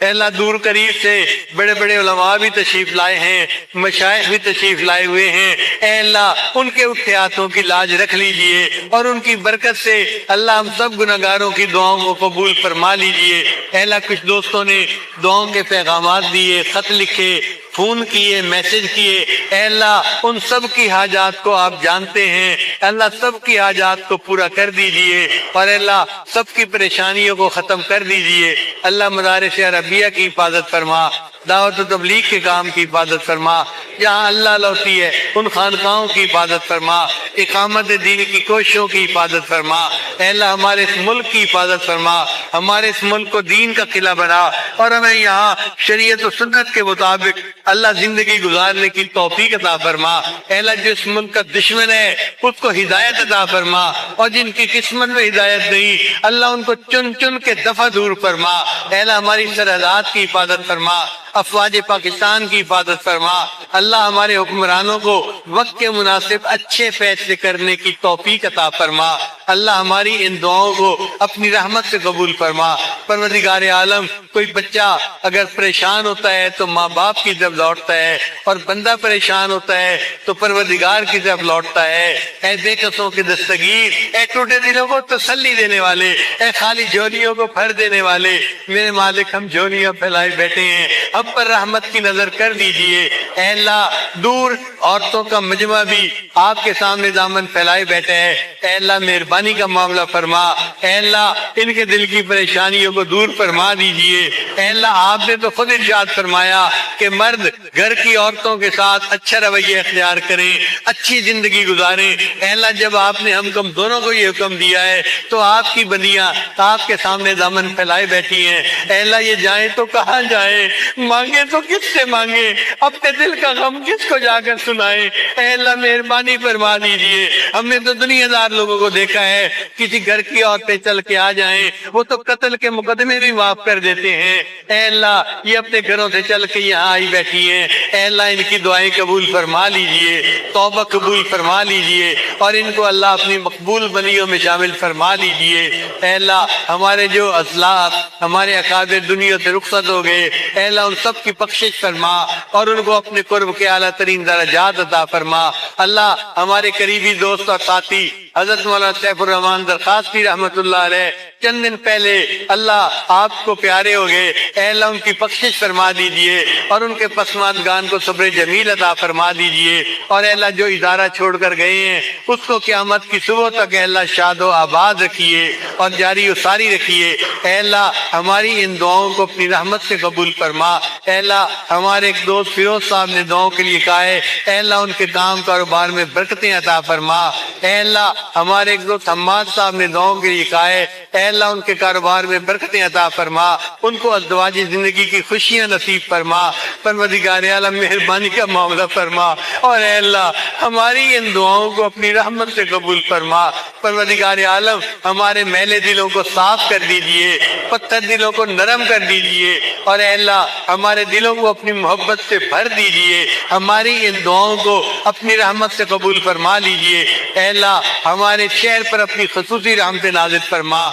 اے اللہ دور قریب سے بڑے بڑے علماء بھی تشریف لائے ہیں، مشائخ بھی تشریف لائے ہوئے ہیں، اے اللہ ان کے اٹھے ہاتھوں کی لاج رکھ لیجئے اور ان کی برکت سے اللہ ہم سب گناہگاروں کی دعاؤں کو قبول فرما لیجئے۔ اے اللہ کچھ دوستوں نے دعاؤں کے پیغامات دیے، خط لکھے، فون کیے، میسج کیے، اے اللہ ان سب کی حاجات کو آپ جانتے ہیں، اللہ سب کی حاجات کو پورا کر دیجئے اور اللہ سب کی پریشانیوں کو ختم کر دیجئے۔ اللہ مدارس عربیہ کی حفاظت فرما، دعوت و تبلیغ کے کام کی حفاظت فرما، جہاں اللہ ہوتی ہے ان خانقاہوں کی حفاظت فرما، اقامت دین کی کوششوں کی حفاظت فرما۔ اے اللہ ہمارے اس ملک کی حفاظت فرما، ہمارے اس ملک کو دین کا قلعہ بنا، اور ہمیں یہاں شریعت و سنت کے مطابق اللہ زندگی گزارنے کی توفیق عطا فرما۔ اے اللہ جو اس ملک کا دشمن ہے اس کو ہدایت عطا فرما، اور جن کی قسمت میں ہدایت نہیں اللہ ان کو چن چن کے دفع دور فرما۔ اے اللہ ہماری سرحدات کی حفاظت فرما، افواج پاکستان کی حفاظت فرما۔ اللہ ہمارے حکمرانوں کو وقت کے مناسب اچھے فیصلے کرنے کی توفیق عطا فرما۔ اللہ ہماری ان دعاؤں کو اپنی رحمت سے قبول فرما۔ پروردگار عالم، کوئی بچہ اگر پریشان ہوتا ہے تو ماں باپ کی طرف لوٹتا ہے، اور بندہ پریشان ہوتا ہے تو پروردگار کی طرف لوٹتا ہے۔ اے بے کسوں کے دستگیر، اے ٹوٹے دلوں کو تسلی دینے والے، اے خالی جھولیوں کو بھر دینے والے، میرے مالک ہم جھولیاں پھیلائے بیٹھے ہیں، ہم پر رحمت کی نظر کر دیجئے۔ اے اللہ دور عورتوں کا مجمع بھی آپ کے سامنے دامن پھیلائے بیٹھے ہیں، اے اللہ مہربانی کا معاملہ فرما۔ اے اللہ ان کے دل کی پریشانیوں کو دور فرما دیجئے۔ اے اللہ آپ نے تو خود ارشاد فرمایا کہ مرد گھر کی عورتوں کے ساتھ اچھا رویہ اختیار کریں، اچھی زندگی گزاریں۔ اے اللہ جب آپ نے ہم دونوں کو یہ حکم دیا ہے تو آپ کی بندیاں آپ کے سامنے دامن پھیلائے بیٹھی ہیں۔ اے اللہ یہ جائیں تو کہاں جائیں، مانگے تو کس سے مانگے، اپنے دل کا غم کس کو جا کر سنائیں۔ اے اللہ مہربانی فرما دیجئے۔ ہم نے تو دنیا دار لوگوں کو دیکھا ہے، کسی گھر کی عورتیں چل کے آ جائیں وہ تو قتل کے مقدمے بھی معاف کر دیتے ہیں۔ اے اللہ یہ اپنے گھروں سے چل کے یہاں آئی بیٹھی ہیں، اے اللہ ان کی دعائیں قبول فرما لیجئے، توبہ قبول فرما لیجئے، اور ان کو اللہ اپنی مقبول بندیوں میں شامل فرما لیجئے۔ اے اللہ ہمارے جو اسلاف ہمارے اکابر دنیا سے رخصت ہو گئے، اے اللہ ان سب کی بخشش فرما، اور ان کو اپنے قرب کے اعلیٰ ترین درجات عطا فرما۔ اللہ ہمارے قریبی دوست اور ساتھی حضرت مولانا سیف الرحمان درخواستی رحمت اللہ علیہ چند دن پہلے اللہ آپ کو پیارے ہو گئے، اے اللہ ان کی بخشش فرما دیجئے، اور ان کے پسماندگان کو صبر جمیل عطا فرما دیجئے، اور اے اللہ جو ادارہ چھوڑ کر گئے ہیں اس کو قیامت کی صبح تک اے اللہ شاد و آباد رکھیے اور جاری و ساری رکھیے۔ اے اللہ ہماری ان دعاؤں کو اپنی رحمت سے قبول فرما۔ اے اللہ ہمارے ایک دوست فیروز صاحب نے دعاؤں کے لیے کہا ہے، اے اللہ ان کے کام کاروبار میں برکتیں عطا فرما۔ اے اللہ ہمارے ایک دوست حماد صاحب نے دعاؤں کے لیے کہا ہے، اے اللہ ان کے کاروبار میں برکتیں عطا فرما، ان کو ازدواجی زندگی کی خوشیاں نصیب فرما۔ پروردگار عالم مہربانی کا معاملہ فرما، اور اے اللہ ہماری ان دعاؤں کو اپنی رحمت سے قبول فرما۔ پروردگار عالم ہمارے میلے دلوں کو صاف کر دیجئے، پتھر دلوں کو نرم کر دیجئے، اور اے اللہ ہمارے دلوں کو اپنی محبت سے بھر دیجئے۔ ہماری ان دعاؤں کو اپنی رحمت سے قبول فرما لیجئے۔ اے اللہ ہمارے شہر پر اپنی خصوصی رحمت نازل فرما،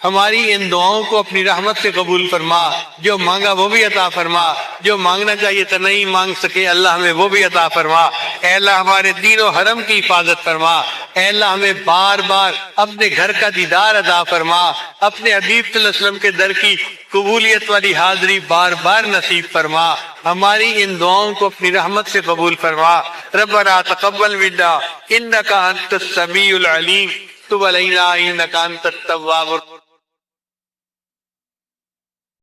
ہماری ان دعاؤں کو اپنی رحمت سے قبول فرما۔ جو مانگا وہ بھی عطا فرما، جو مانگنا چاہیے تو نہیں مانگ سکے اللہ ہمیں وہ بھی عطا فرما۔ اے اللہ ہمارے دین و حرم کی حفاظت فرما۔ اے اللہ ہمیں بار بار اپنے گھر کا دیدار عطا فرما، اپنے حبیب صلی اللہ علیہ وسلم کے در کی قبولیت والی حاضری بار بار نصیب فرما۔ ہماری ان دعاؤں کو اپنی رحمت سے قبول فرما۔ ربنا تقبل منا انک انت السمیع العلیم، تب علینا انک انت التواب